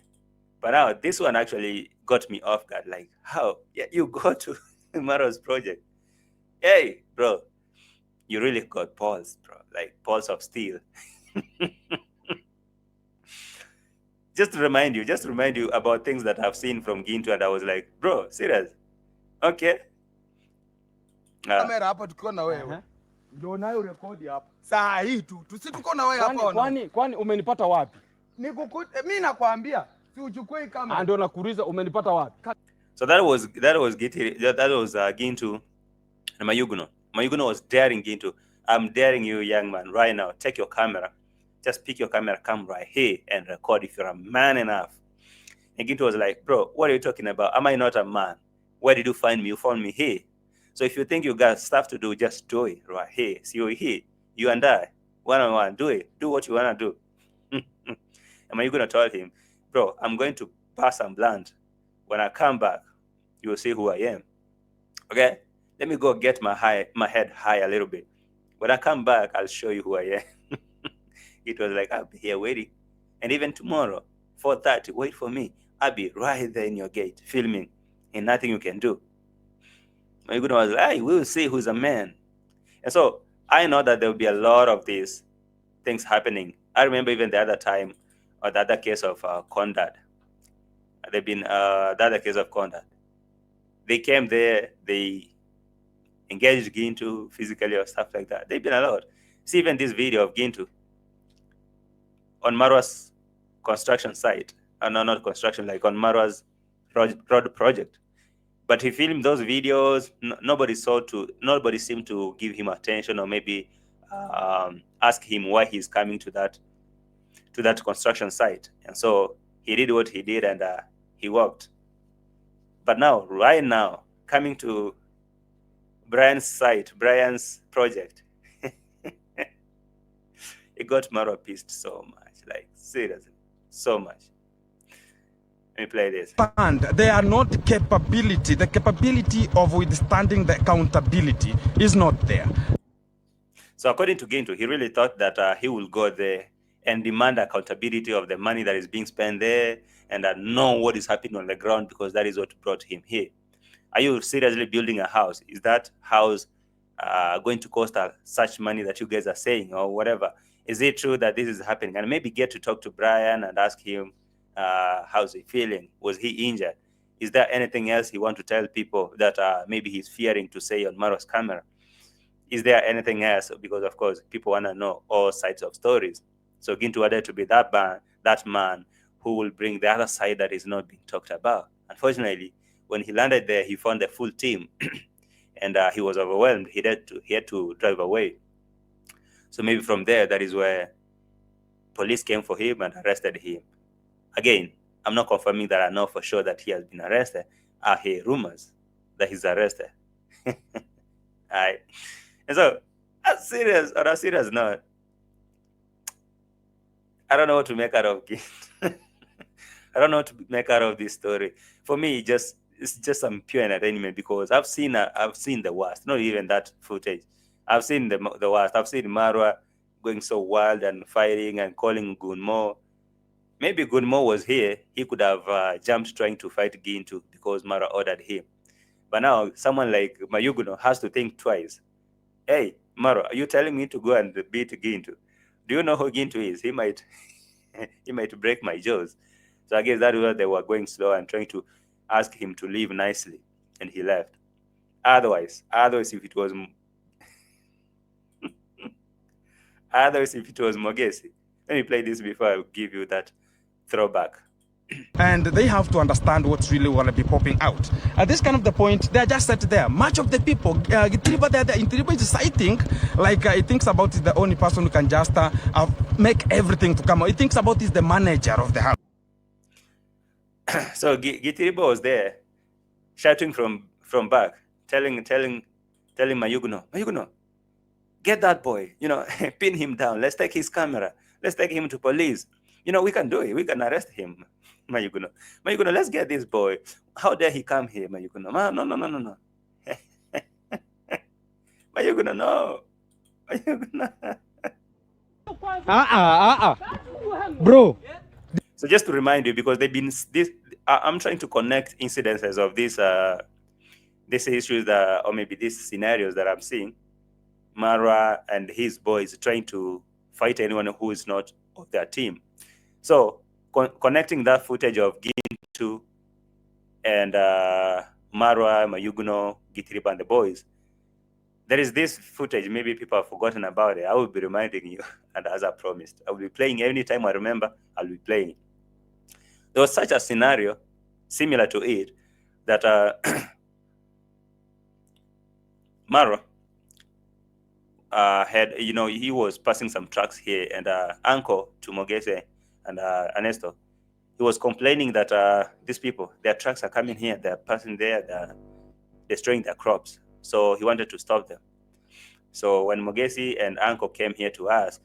But now this one actually got me off guard. Like, how? Yeah, you go to Marwa's project. Hey, bro, you really got balls, bro. Like balls of steel. Just to remind you about things that I've seen from Gintu, and I was like, bro, serious? Okay. Kamera hapa tukiwa na wewe. Ndio nayo rekodi hapa. Saa hii tu. Tuko na wewe hapa. Kwani umenipata wapi? Mimi nakwambia, si uchukue kamera. Ndio nakuuliza umenipata wapi? So that was Gintu and Mayuguno. Mayuguno was daring Gintu. I'm daring you, young man, right now. Take your camera. Just pick your camera, come right here and record if you're a man enough. And Gintu was like, bro, what are you talking about? Am I not a man? Where did you find me? You found me here. So if you think you got stuff to do, just do it right here. See, you're here. You and I, one-on-one, do it. Do what you want to do. And Mayuguno told him, bro, I'm going to pass some blunt. When I come back, you will see who I am. Okay? Let me go get my head high a little bit. When I come back, I'll show you who I am. It was like, I'll be here waiting. And even tomorrow, 4:30, wait for me. I'll be right there in your gate, filming, and nothing you can do. My good was like, hey, we will see who's a man. And so I know that there will be a lot of these things happening. I remember even the other time, or the other case of Condad. They've been the other case of Condad. They came there, they engaged Gintu physically or stuff like that. They've been a lot. See even this video of Gintu on Marwa's construction site. No, not construction, like on Marwa's road project. But he filmed those videos. Nobody seemed to give him attention or maybe ask him why he's coming to that construction site. And so he did what he did, and he walked. But now, right now, coming to Brian's site, Brian's project, it got Marwa pissed so much. Like, seriously, so much. Let me play this. And they are not capability. The capability of withstanding the accountability is not there. So according to Gintu, he really thought that he will go there and demand accountability of the money that is being spent there, and know what is happening on the ground, because that is what brought him here. Are you seriously building a house? Is that house going to cost such money that you guys are saying, or whatever? Is it true that this is happening? And maybe get to talk to Brian and ask him, how's he feeling? Was he injured? Is there anything else he wants to tell people that maybe he's fearing to say on Marwa's camera? Is there anything else? Because of course, people want to know all sides of stories. So Gintu wanted to be that man who will bring the other side that is not being talked about. Unfortunately, when he landed there, he found the full team, and he was overwhelmed. He had to drive away. So maybe from there, that is where police came for him and arrested him. Again, I'm not confirming that I know for sure that he has been arrested. I hear rumors that he's arrested. All right. And so, on a serious note, I don't know what to make out of it. I don't know what to make out of this story. For me, it's just some pure entertainment, because I've seen the worst. Not even that footage. I've seen the worst. I've seen Marwa going so wild and fighting and calling Gunmo. Maybe Gunmo was here, he could have jumped trying to fight Gintu because Marwa ordered him. But now someone like Mayuguno has to think twice. Hey, Marwa, are you telling me to go and beat Gintu? Do you know who Gintu is? He might break my jaws. So I guess that was why they were going slow and trying to ask him to leave nicely, and he left. Otherwise, if it was Mogesi, let me play this before I give you that throwback. And they have to understand what's really going to be popping out. At this kind of the point, they're just set there. Much of the people, Gitiriba is citing, like he thinks about is the only person who can just make everything to come out. He thinks about is the manager of the house. So Gitiriba was there, shouting from back, telling Mayuguno, get that boy, pin him down. Let's take his camera. Let's take him to police. We can do it. We can arrest him. Mayuguno, let's get this boy. How dare he come here, Mayuguno? No. Mayuguno, no. Mayuguno. Bro. So just to remind you, because they've been I'm trying to connect incidences of these issues or maybe these scenarios that I'm seeing. Marwa and his boys trying to fight anyone who is not of their team. So connecting that footage of Gintu and Marwa, Mayuguno, Gitiriba, and the boys, there is this footage. Maybe people have forgotten about it. I will be reminding you, and as I promised, I will be playing any time I remember. I'll be playing it. There was such a scenario similar to it that Marwa had, he was passing some trucks here, and uncle to Mogese and Ernesto, he was complaining that these people, their trucks are coming here, they're passing there, they're destroying their crops. So he wanted to stop them. So when Mogesi and uncle came here to ask,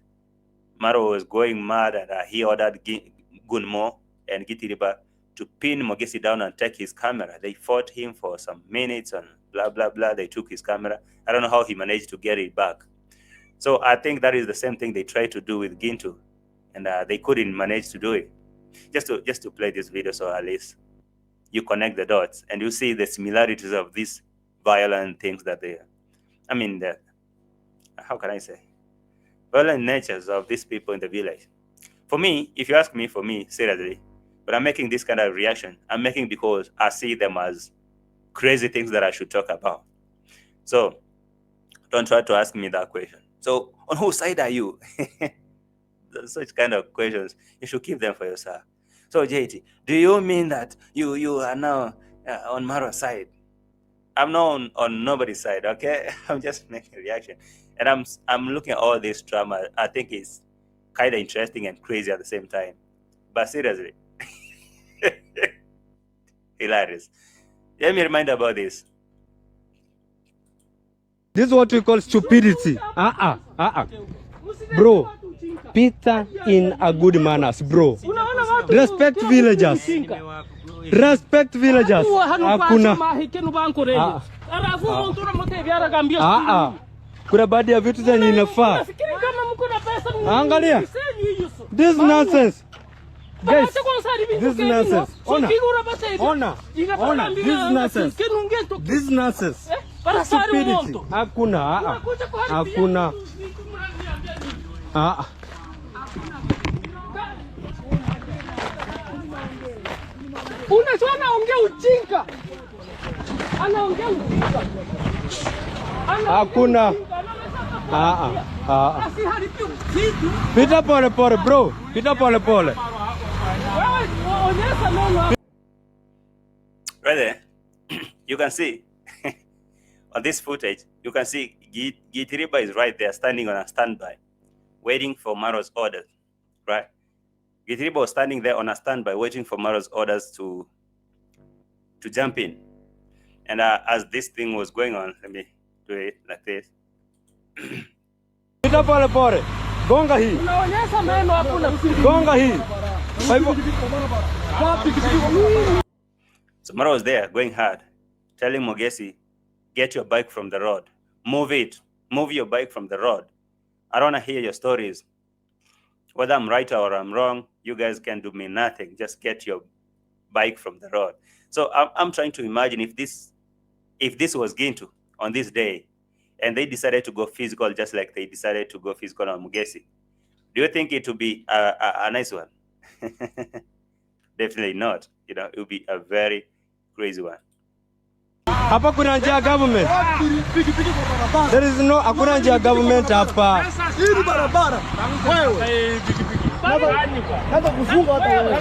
Marwa was going mad, and he ordered Gunmo and Gitiriba to pin Mogesi down and take his camera. They fought him for some minutes and blah, blah, blah. They took his camera. I don't know how he managed to get it back. So I think that is the same thing they tried to do with Gintu, and they couldn't manage to do it. Just to play this video, so at least you connect the dots and you see the similarities of these violent things that how can I say, violent natures of these people in the village. For me, if you ask me, seriously, but I'm making this kind of reaction, I'm making because I see them as crazy things that I should talk about. So don't try to ask me that question. So on whose side are you? Such kind of questions, you should keep them for yourself. So JT, do you mean that you are now on Marwa's side? I'm not on nobody's side, okay? I'm just making a reaction. And I'm looking at all this drama. I think it's kind of interesting and crazy at the same time. But seriously, hilarious. Let me remind about this. This is what we call stupidity. Bro, Peter in a good manners, bro. Respect villagers. Respect villagers. Kuna baadhi ya vitu zenye inafaa. Angalia. This nonsense. Guys, this nonsense. Ona. This nonsense. This nonsense. Stupidity. Hakuna. Hakuna. Unajua anaongea ujinga. Anaongea ujinga. Hakuna. Pita pole pole bro. Pita pole pole. Right there, you can see on this footage, you can see Gitiriba is right there standing on a standby, waiting for Maro's orders, right? Gitiriba was standing there on a standby, waiting for Maro's orders to jump in. And as this thing was going on, let me do it like this. Pita pole pole. Gonga hii. Unaonyesha meno hapo na Gonga hii. So Maro was there going hard, telling Mogesi, get your bike from the road. Move it. Move your bike from the road. I don't want to hear your stories. Whether I'm right or I'm wrong, you guys can do me nothing. Just get your bike from the road. So I'm trying to imagine if this was Gintu on this day, and they decided to go physical just like they decided to go physical on Mogesi. Do you think it would be a nice one? Definitely not. You know, it would be a very crazy one. Hapa kuna njia government. There is no hakuna njia government hapa. hii barabara. Wewe. Hata kufunga hata wewe.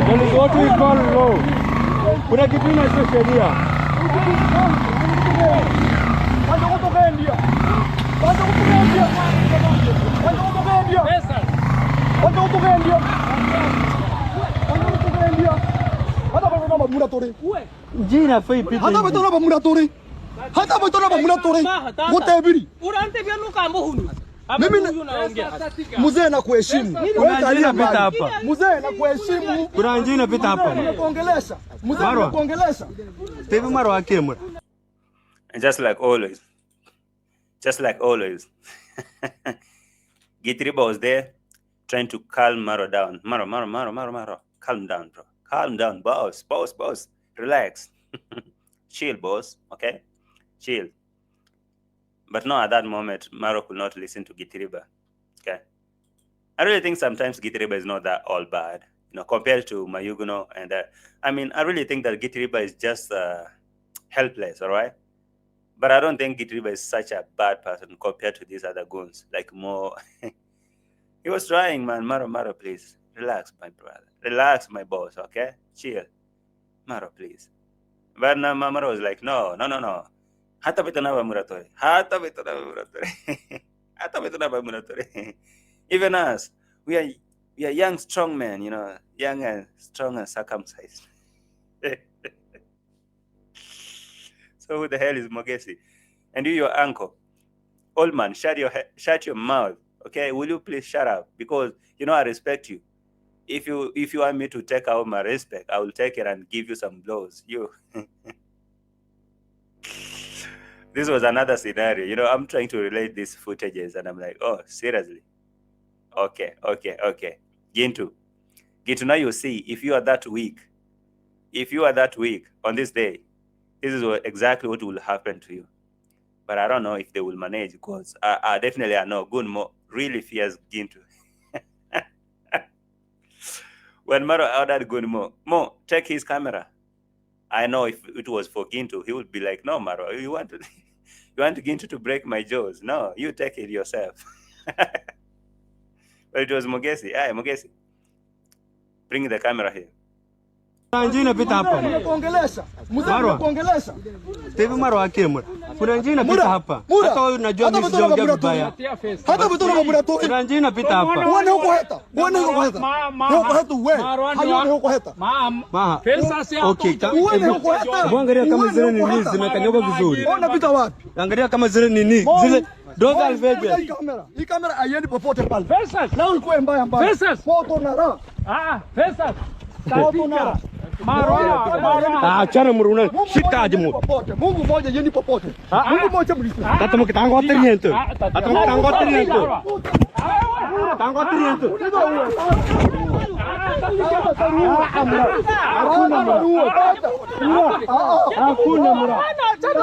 That is what we call law. Kuna kitu inaitwa sheria. Jina fai pita. Hata betona ba muratori. Hata betona ba muratori. Gotebiri. Urante vya nuka mbohunu. Mimi mzee na kuheshimu. Kuna jina pita hapa. Mzee na kuheshimu. Kuna jina pita hapa. Kuongelesha. Mzee na kuongelesha. Tevi Marwa akemwe. And just like always, Gitiriba was there trying to calm Maro down. Maro, calm down, bro. Calm down, boss. Relax. Chill, boss, okay? Chill. But no, at that moment, Maro could not listen to Gitiriba, okay? I really think sometimes Gitiriba is not that all bad, you know, compared to Mayuguno. And I really think that Gitiriba is just helpless, all right? But I don't think Gitiriba is such a bad person compared to these other goons. Like more, he was trying, man. Maro, please. Relax, my brother. Relax, my boss, okay? Chill. Maro, please. But now Maro was like, no. Hata betona ba muratori. Even us, we are young, strong men, you know, young and strong and circumcised. So who the hell is Mogesi? And you, your uncle, old man, shut your mouth, okay? Will you please shut up? Because you know I respect you. If you want me to take out my respect, I will take it and give you some blows. You. This was another scenario. You know, I'm trying to relate these footages, and I'm like, oh, seriously? Okay. Gintu, now you see, if you are that weak on this day, this is exactly what will happen to you. But I don't know if they will manage, because I definitely know Gunmo really fears Gintu. When Maro ordered Gunmo, Mo, take his camera. I know if it was for Gintu, he would be like, no, Maro, you want Gintu to break my jaws? No, you take it yourself. But it was Mogesi. Hey, Mogesi, bring the camera here. Kuna njina pita hapa. Kuongelesha. Mzee na kuongelesha. Tevi Marwa akemwe. Kuna njina pita hapa. Hata wewe unajua mimi sijaongea vibaya. Hata betona ba muratori. Kuna njina pita hapa. Uone huko heta. Huko heta wewe. Hayo huko heta. Pesa si hapo. Okay, Uone huko heta. Angalia kama zile nini zimekanyoka vizuri. Unapita wapi? Angalia kama zile nini. Zile doga alveje. Hii kamera haiendi popote pale. Pesa. Na ulikuwa mbaya. Pesa. Foto na raha. Pesa. Foto na raha. Achana muruna. Shika aje mu. Popote. Mungu moja yeni popote. Mungu moja mlisi. Tata mo kitango tiriento. Tata mo kitango tiriento. Tango tiriento. Hakuna mura.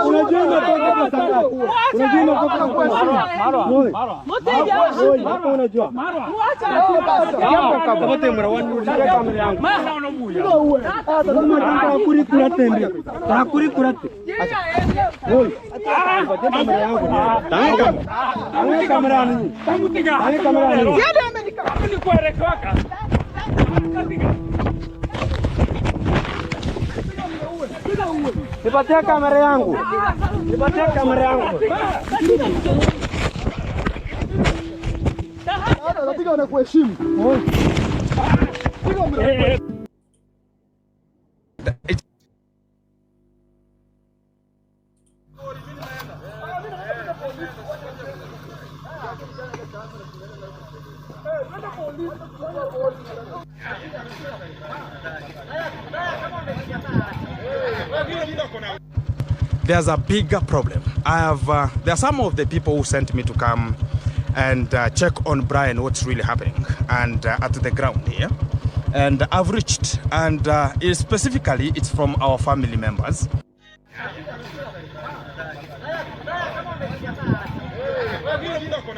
Unajua natoka kwa sababu. Unajua natoka kwa sababu. Hapo unajua. Hapo kabote mura wanu kamera yangu. Takuri kurate. Takuri kurate. Oi. Kamera yangu. Tanga. Tanga kamera yangu. Tanga kamera yangu. Nipatie kamera yangu. Nipatie kamera yangu. Napiga na kuheshimu. There's a bigger problem. There are some of the people who sent me to come and check on Brian what's really happening and at the ground here. And I've reached, and specifically it's from our family members.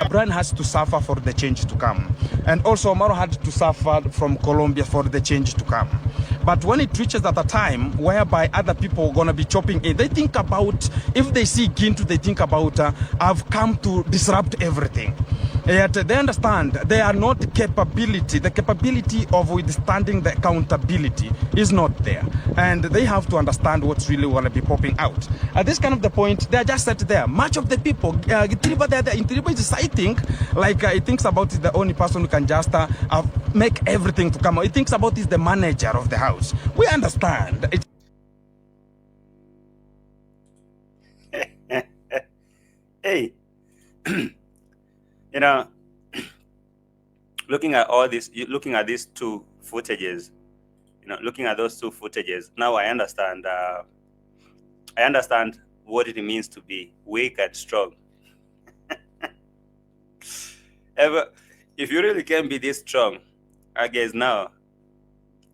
Brian has to suffer for the change to come. And also Marwa had to suffer from Colombia for the change to come. But when it reaches at a time whereby other people are going to be chopping in, they think about, if they see Gintu, they think about, I've come to disrupt everything. Yet they understand they are not the capability of withstanding the accountability is not there. And they have to understand what's really going to be popping out. At this kind of the point, they are just set there. Much of the people, Intiriba is citing, like he thinks about is the only person who can just make everything to come out. He thinks about is the manager of the house. We understand. Hey. You know, looking at all this, looking at these two footages, looking at those two footages, now I understand what it means to be weak and strong. If you really can be this strong, I guess now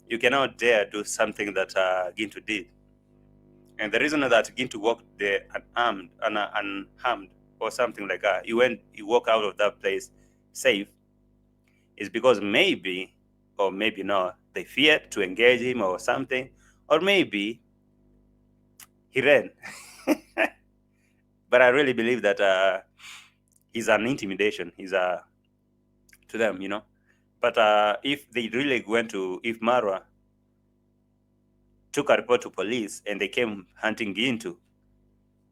you cannot dare do something that Gintu did. And the reason that Gintu walked there unharmed or something like that, he walked out of that place safe, is because maybe, or maybe not, they feared to engage him or something, or maybe he ran. But I really believe that he's an intimidation. He's to them, But if they really if Marwa took a report to police and they came hunting Gintu,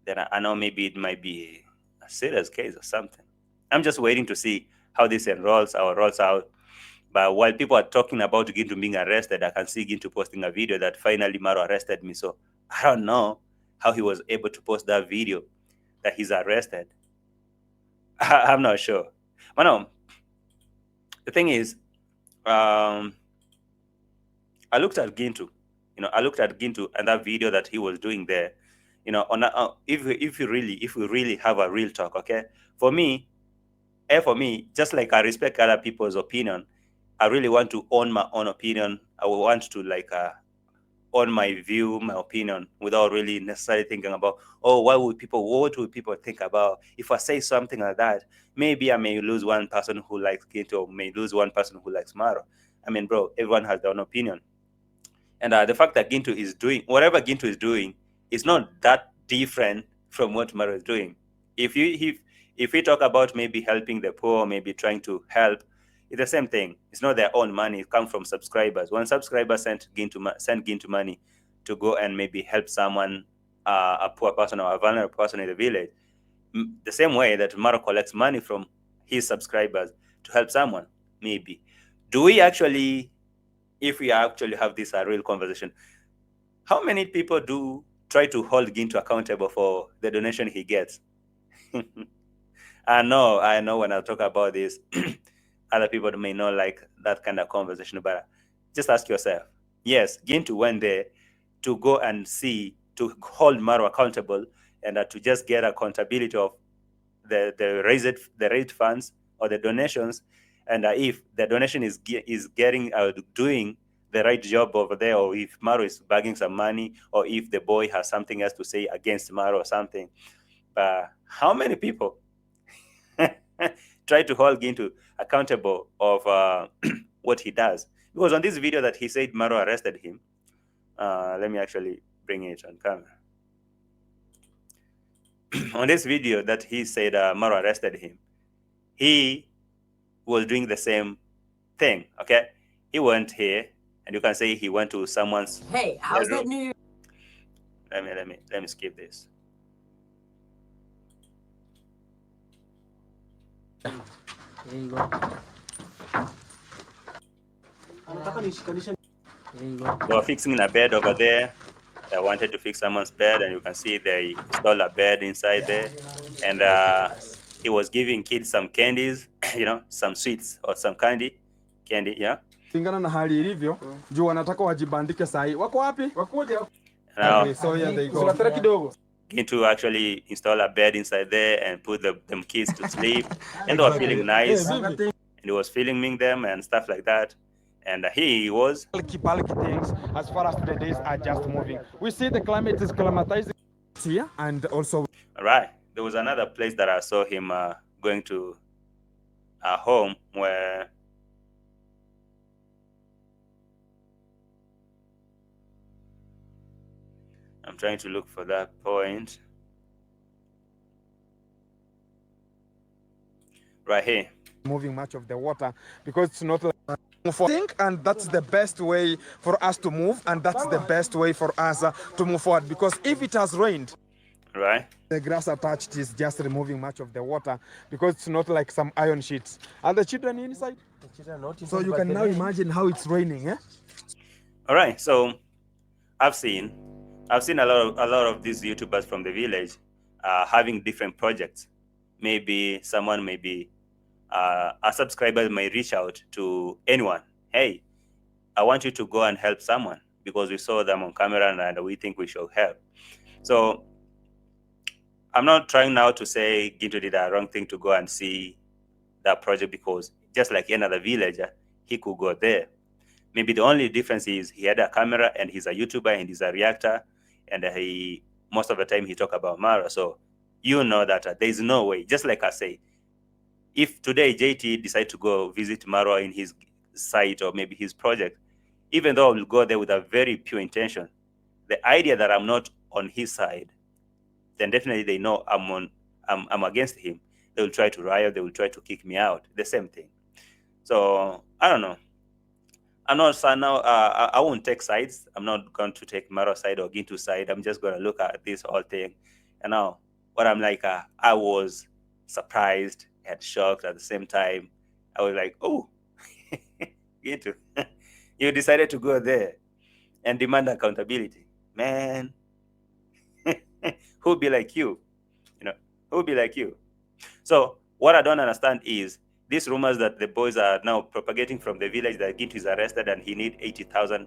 then I know maybe it might be a serious case or something. I'm just waiting to see how this rolls out. But while people are talking about Gintu being arrested, I can see Gintu posting a video that finally Marwa arrested me. So I don't know how he was able to post that video that he's arrested. I'm not sure. But no, the thing is, I looked at Gintu, and that video that he was doing there, if we really have a real talk, okay, for me, just like I respect other people's opinion, I really want to own my own opinion. I want to own my view, my opinion, without really necessarily thinking about, what would people think about if I say something like that? Maybe I may lose one person who likes Gintu, or may lose one person who likes Marwa. I mean, bro, everyone has their own opinion. And the fact that Gintu is doing whatever Gintu is doing is not that different from what Marwa is doing. If we talk about maybe helping the poor, maybe trying to help, it's the same thing. It's not their own money. It comes from subscribers. When subscribers send Gintu money to go and maybe help someone, a poor person or a vulnerable person in the village, the same way that Marwa collects money from his subscribers to help someone, maybe. Do we actually, if we actually have this real conversation, how many people do try to hold Gintu accountable for the donation he gets? I know when I talk about this, other people may not like that kind of conversation, but just ask yourself, yes, Gintu went there to go and see, to hold Marwa accountable, and to just get accountability of the raised funds or the donations, and if the donation is getting doing the right job over there, or if Marwa is bagging some money, or if the boy has something else to say against Marwa or something. But how many people try to hold Gintu accountable of what he does? Because on this video that he said Marwa arrested him, let me actually bring it on camera. On this video that he said Marwa arrested him, he was doing the same thing. Okay, he went here, and you can say he went to someone's. Hey, how's that New Year? Let me skip this. There you go. They were fixing a bed over there. I wanted to fix someone's bed, and you can see they installed a bed inside there, and he was giving kids some candies, some sweets or some candy, yeah. Kulingana na hali ilivyo, juu wanataka wajibandike sahi. Wako wapi? Wakuja. So yeah, they go. Gintu actually install a bed inside there and put them kids to sleep, and they were feeling nice, and he was filming them and stuff like that. And he was Bulky things as far as the days are just moving. We see the climate is climatizing here, and also. All right. There was another place that I saw him going to a home where I'm trying to look for that point. Right here. Moving much of the water because it's not like think, and that's the best way for us to move, and that's the best way for us to move forward, because if it has rained, right, the grass attached is just removing much of the water, because it's not like some iron sheets. Are the children inside? The children not inside, so you can now imagine how it's raining, eh? All right, so I've seen a lot of these YouTubers from the village having different projects. Maybe someone a subscriber may reach out to anyone. Hey, I want you to go and help someone because we saw them on camera and we think we should help. So I'm not trying now to say Gintu did a wrong thing to go and see that project, because just like any other villager, he could go there. Maybe the only difference is he had a camera and he's a YouTuber and he's a reactor, and most of the time he talk about Marwa. So you know that there's no way, just like I say, if today JT decide to go visit Marwa in his site or maybe his project, even though I will go there with a very pure intention, the idea that I'm not on his side, then definitely they know I'm against him. They will try to riot, they will try to kick me out. The same thing. So I don't know. I'm not now. I won't take sides. I'm not going to take Marwa side or Gintu side. I'm just going to look at this whole thing. And now, what I'm like, I was surprised and shocked at the same time. I was like, oh, Gintu, you decided to go there and demand accountability, man. Who'll be like you? Who'll be like you? So what I don't understand is these rumors that the boys are now propagating from the village that Gintu is arrested and he need 80,000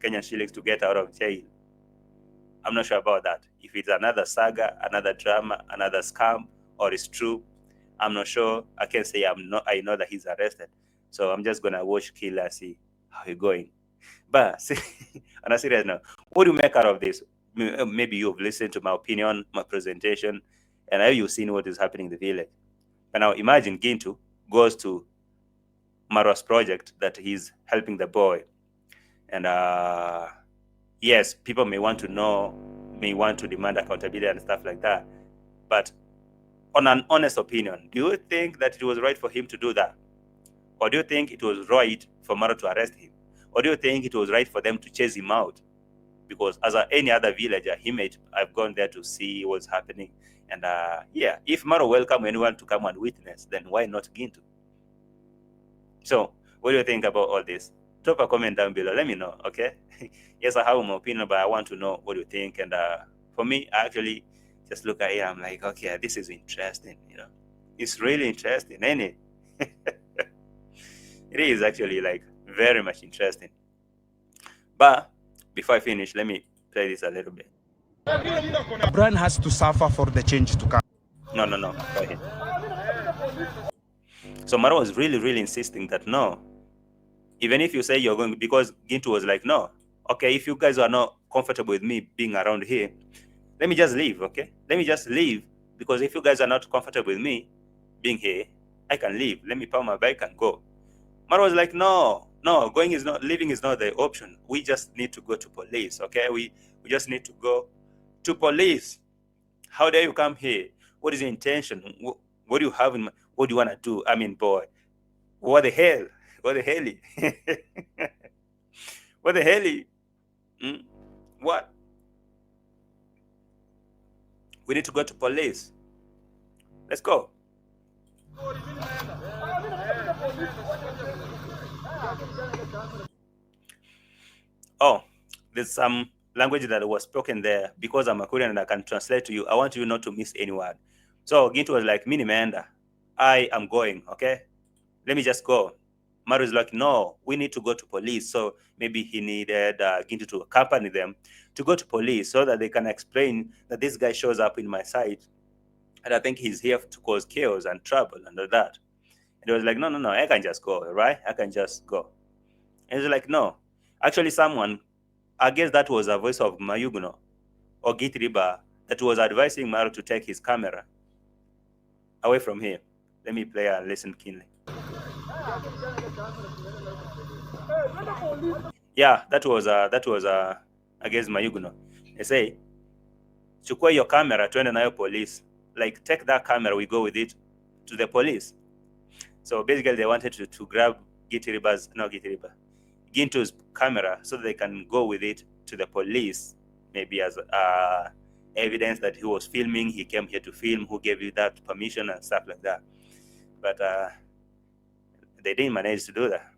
Kenyan shillings to get out of jail. I'm not sure about that. If it's another saga, another drama, another scam, or it's true, I'm not sure. I can say I know that he's arrested. So I'm just gonna watch Kill and see how he's going. But on a serious note, what do you make out of this? Maybe you've listened to my opinion, my presentation, and now you've seen what is happening in the village. But now imagine Gintu goes to Marwa's project that he's helping the boy. And yes, people may want to know, may want to demand accountability and stuff like that. But on an honest opinion, do you think that it was right for him to do that? Or do you think it was right for Marwa to arrest him? Or do you think it was right for them to chase him out? Because as any other villager, he might have gone there to see what's happening. And yeah, if Marwa welcome anyone to come and witness, then why not Gintu? So what do you think about all this? Drop a comment down below. Let me know, okay? Yes, I have my opinion, but I want to know what you think. And for me, I actually just look at it. I'm like, okay, this is interesting. It's really interesting, ain't it? It is actually like very much interesting. But But before I finish, let me play this a little bit. Brian has to suffer for the change to come. No. Go ahead. So Marwa was really insisting that no, even if you say you're going, because Gintu was like, no, okay, if you guys are not comfortable with me being around here, let me just leave, okay? Let me just leave, because if you guys are not comfortable with me being here, I can leave. Let me park my bike and go. Marwa was like, no, leaving is not the option. We just need to go to police, okay? We just need to go to police. How dare you come here? What is your intention? What do you have in mind? What do you want to do? I mean, boy, what the hell? What the hell? What the hell? What? We need to go to police. Let's go. Oh, there's some language that was spoken there. Because I'm a Korean and I can translate to you, I want you not to miss any word. So Gintu was like, Mini Manda, I am going, okay? Let me just go. Maru is like, no, we need to go to police. So maybe he needed Gintu to accompany them to go to police so that they can explain that this guy shows up in my site and I think he's here to cause chaos and trouble and all that. And he was like, no, I can just go, right? I can just go. And he's like, no. Actually, someone, I guess that was a voice of Mayuguno or Gitriba that was advising Maru to take his camera away from here. Let me play and listen keenly. Yeah, that was I guess Mayuguno. They say, chukua your camera, tuende nayo police. Like, take that camera, we go with it to the police. So basically, they wanted to grab Gintu's camera so they can go with it to the police, maybe as evidence that he was filming, he came here to film, who gave you that permission and stuff like that. But they didn't manage to do that.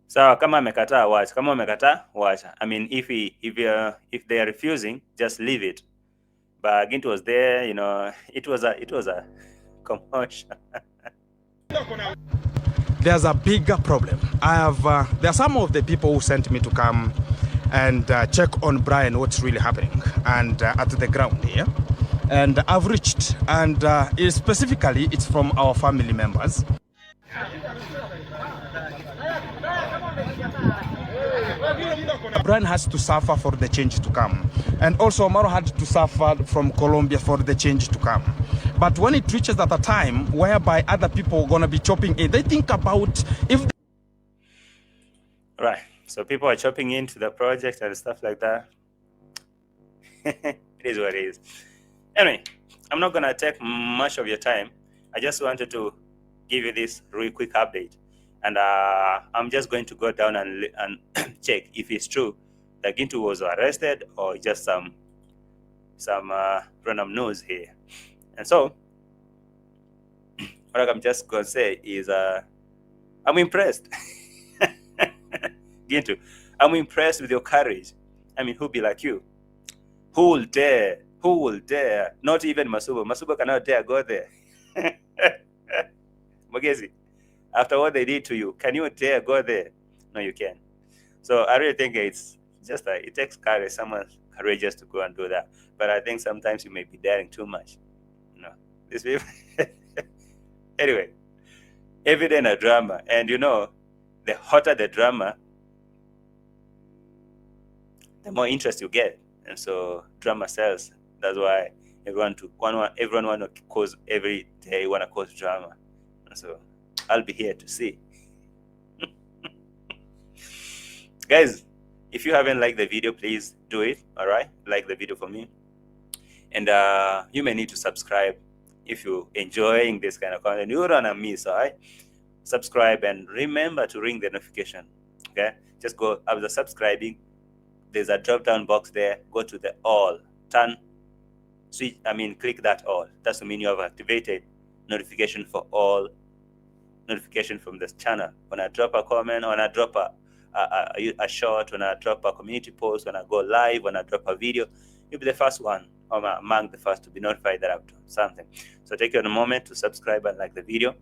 So kama amekataa wacha, kama amekataa wacha. I mean, if they are refusing, just leave it. But Gintu was there, you know. It was a commotion. There's a bigger problem. There are some of the people who sent me to come and check on Brian, what's really happening, and at the ground here. And I've reached, and specifically, it's from our family members. Brian has to suffer for the change to come. And also Marwa had to suffer from Colombia for the change to come. But when it reaches at a time whereby other people are going to be chopping in, they think about if... Right. So people are chopping into the project and stuff like that. It is what it is. Anyway, I'm not going to take much of your time. I just wanted to give you this really quick update. And I'm just going to go down and check if it's true that Gintu was arrested or just some random news here. And so, what I'm just going to say is I'm impressed. Gintu, I'm impressed with your courage. I mean, who be like you? Who will dare? Who will dare? Not even Masubo. Masubo cannot dare go there. Mogezi, after what they did to you, can you dare go there? No, you can't. So I really think it's just it takes courage, someone courageous to go and do that. But I think sometimes you may be daring too much. You know, these people. Anyway, every day in a drama, and you know, the hotter the drama, the more interest you get, and so drama sells. That's why everyone want to cause every day want to cause drama. And so I'll be here to see. Guys, if you haven't liked the video, please do it. All right, like the video for me, and you may need to subscribe if you're enjoying this kind of content. You don't want to miss. All right, subscribe and remember to ring the notification. Okay, just go after subscribing. There's a drop down box there. Go to the all. Click that all. That's to mean you have activated notification for all notification from this channel. When I drop a comment, when I drop a short, when I drop a community post, when I go live, when I drop a video, you'll be the first one among the first to be notified that I've done something. So take a moment to subscribe and like the video.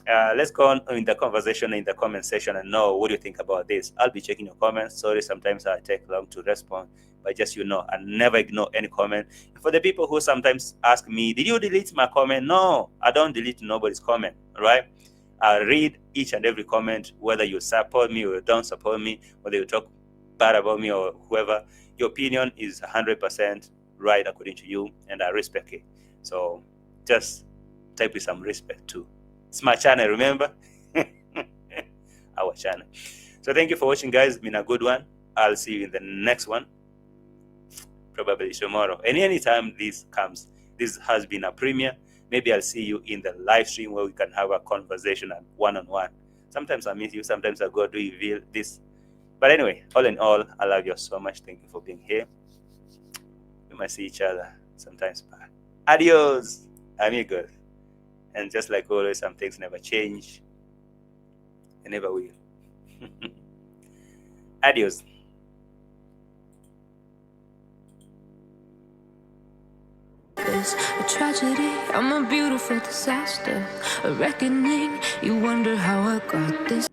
Let's go on in the conversation in the comment section and know what you think about this. I'll be checking your comments. Sorry, sometimes I take long to respond, but just I never ignore any comment. For the people who sometimes ask me, did you delete my comment? No, I don't delete nobody's comment, right? I read each and every comment, whether you support me or you don't support me, whether you talk bad about me or whoever. Your opinion is 100% right according to you, and I respect it. So just type with some respect too. It's my channel, remember? Our channel. So thank you for watching, guys. It's been a good one. I'll see you in the next one, probably tomorrow. And anytime this comes, this has been a premiere. Maybe I'll see you in the live stream where we can have a conversation and one-on-one. Sometimes I miss you, sometimes I go to reveal this. But anyway, all in all, I love you so much. Thank you for being here. We might see each other sometimes. Adios, amigos. And just like always, some things never change. They never will. Adios. A tragedy, I'm a beautiful disaster. A reckoning, you wonder how I got this.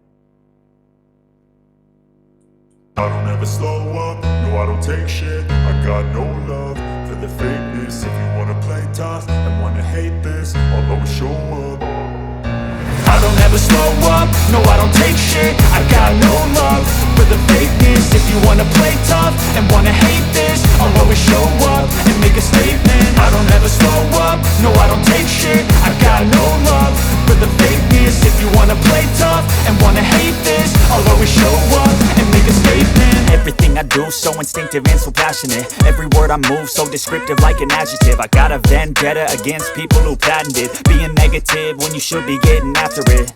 I don't ever slow up, no I don't take shit. I got no love for the fakeness. If you wanna play tough and wanna hate this, I'll always show up. I don't ever slow up, no I don't take shit. I got no love for the fakeness. If you wanna play tough and wanna hate this, I'll always show up and make a statement. I don't ever slow up, no I don't take shit. I got no love for the fakeness. If you wanna play tough and wanna hate this, I'll always show up and make a statement. Everything I do so instinctive and so passionate. Every word I move so descriptive like an adjective. I got a vendetta against people who patented being negative when you should be getting after it.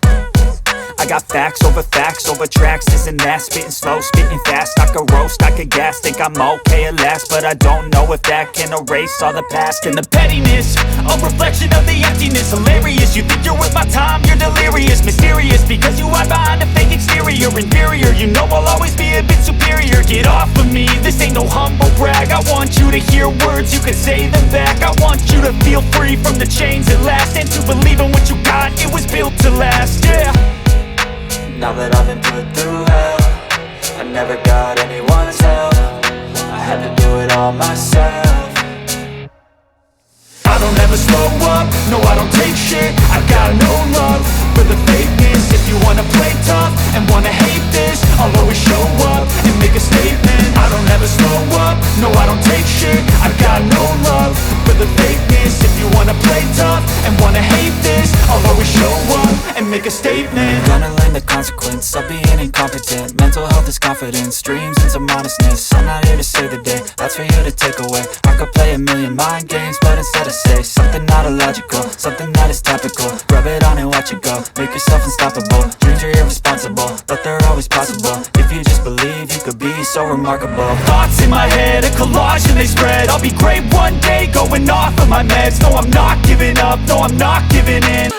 I got facts over tracks, this and that. Spitting slow, spitting fast, I could roast, I could gas. Think I'm okay at last, but I don't know if that can erase all the past. And the pettiness, a reflection of the emptiness. Hilarious, you think you're worth my time, you're delirious. Mysterious, because you hide behind a fake exterior. Inferior, you know I'll always be a bit superior. Get off of me, this ain't no humble brag. I want you to hear words, you can say them back. I want you to feel free from the chains at last, and to believe in what you got, it was built to last, yeah. Now that I've been put through hell, I never got anyone's help. I had to do it all myself. I don't ever slow up, no I don't take shit. I got no love for the fakeness. If you wanna play tough and wanna hate this, I'll always show up and make a statement. I don't ever slow up, no I don't take shit. I got no love for the fakeness. If you wanna play tough and wanna hate this, I'll always show up and make a statement. Gonna learn the consequence of being incompetent. Mental health is confidence, dreams and some honestness. I'm not here to save the day, that's for you to take away. I could play a million mind games, but instead I say something not illogical, something that is topical. Rub it on and watch it go, make yourself unstoppable. Dreams are irresponsible, but they're always possible. If you just believe, you could be so remarkable. Thoughts in my head, a collage and they spread. I'll be great one day, going off of my meds. No, I'm not giving up, no, I'm not giving in.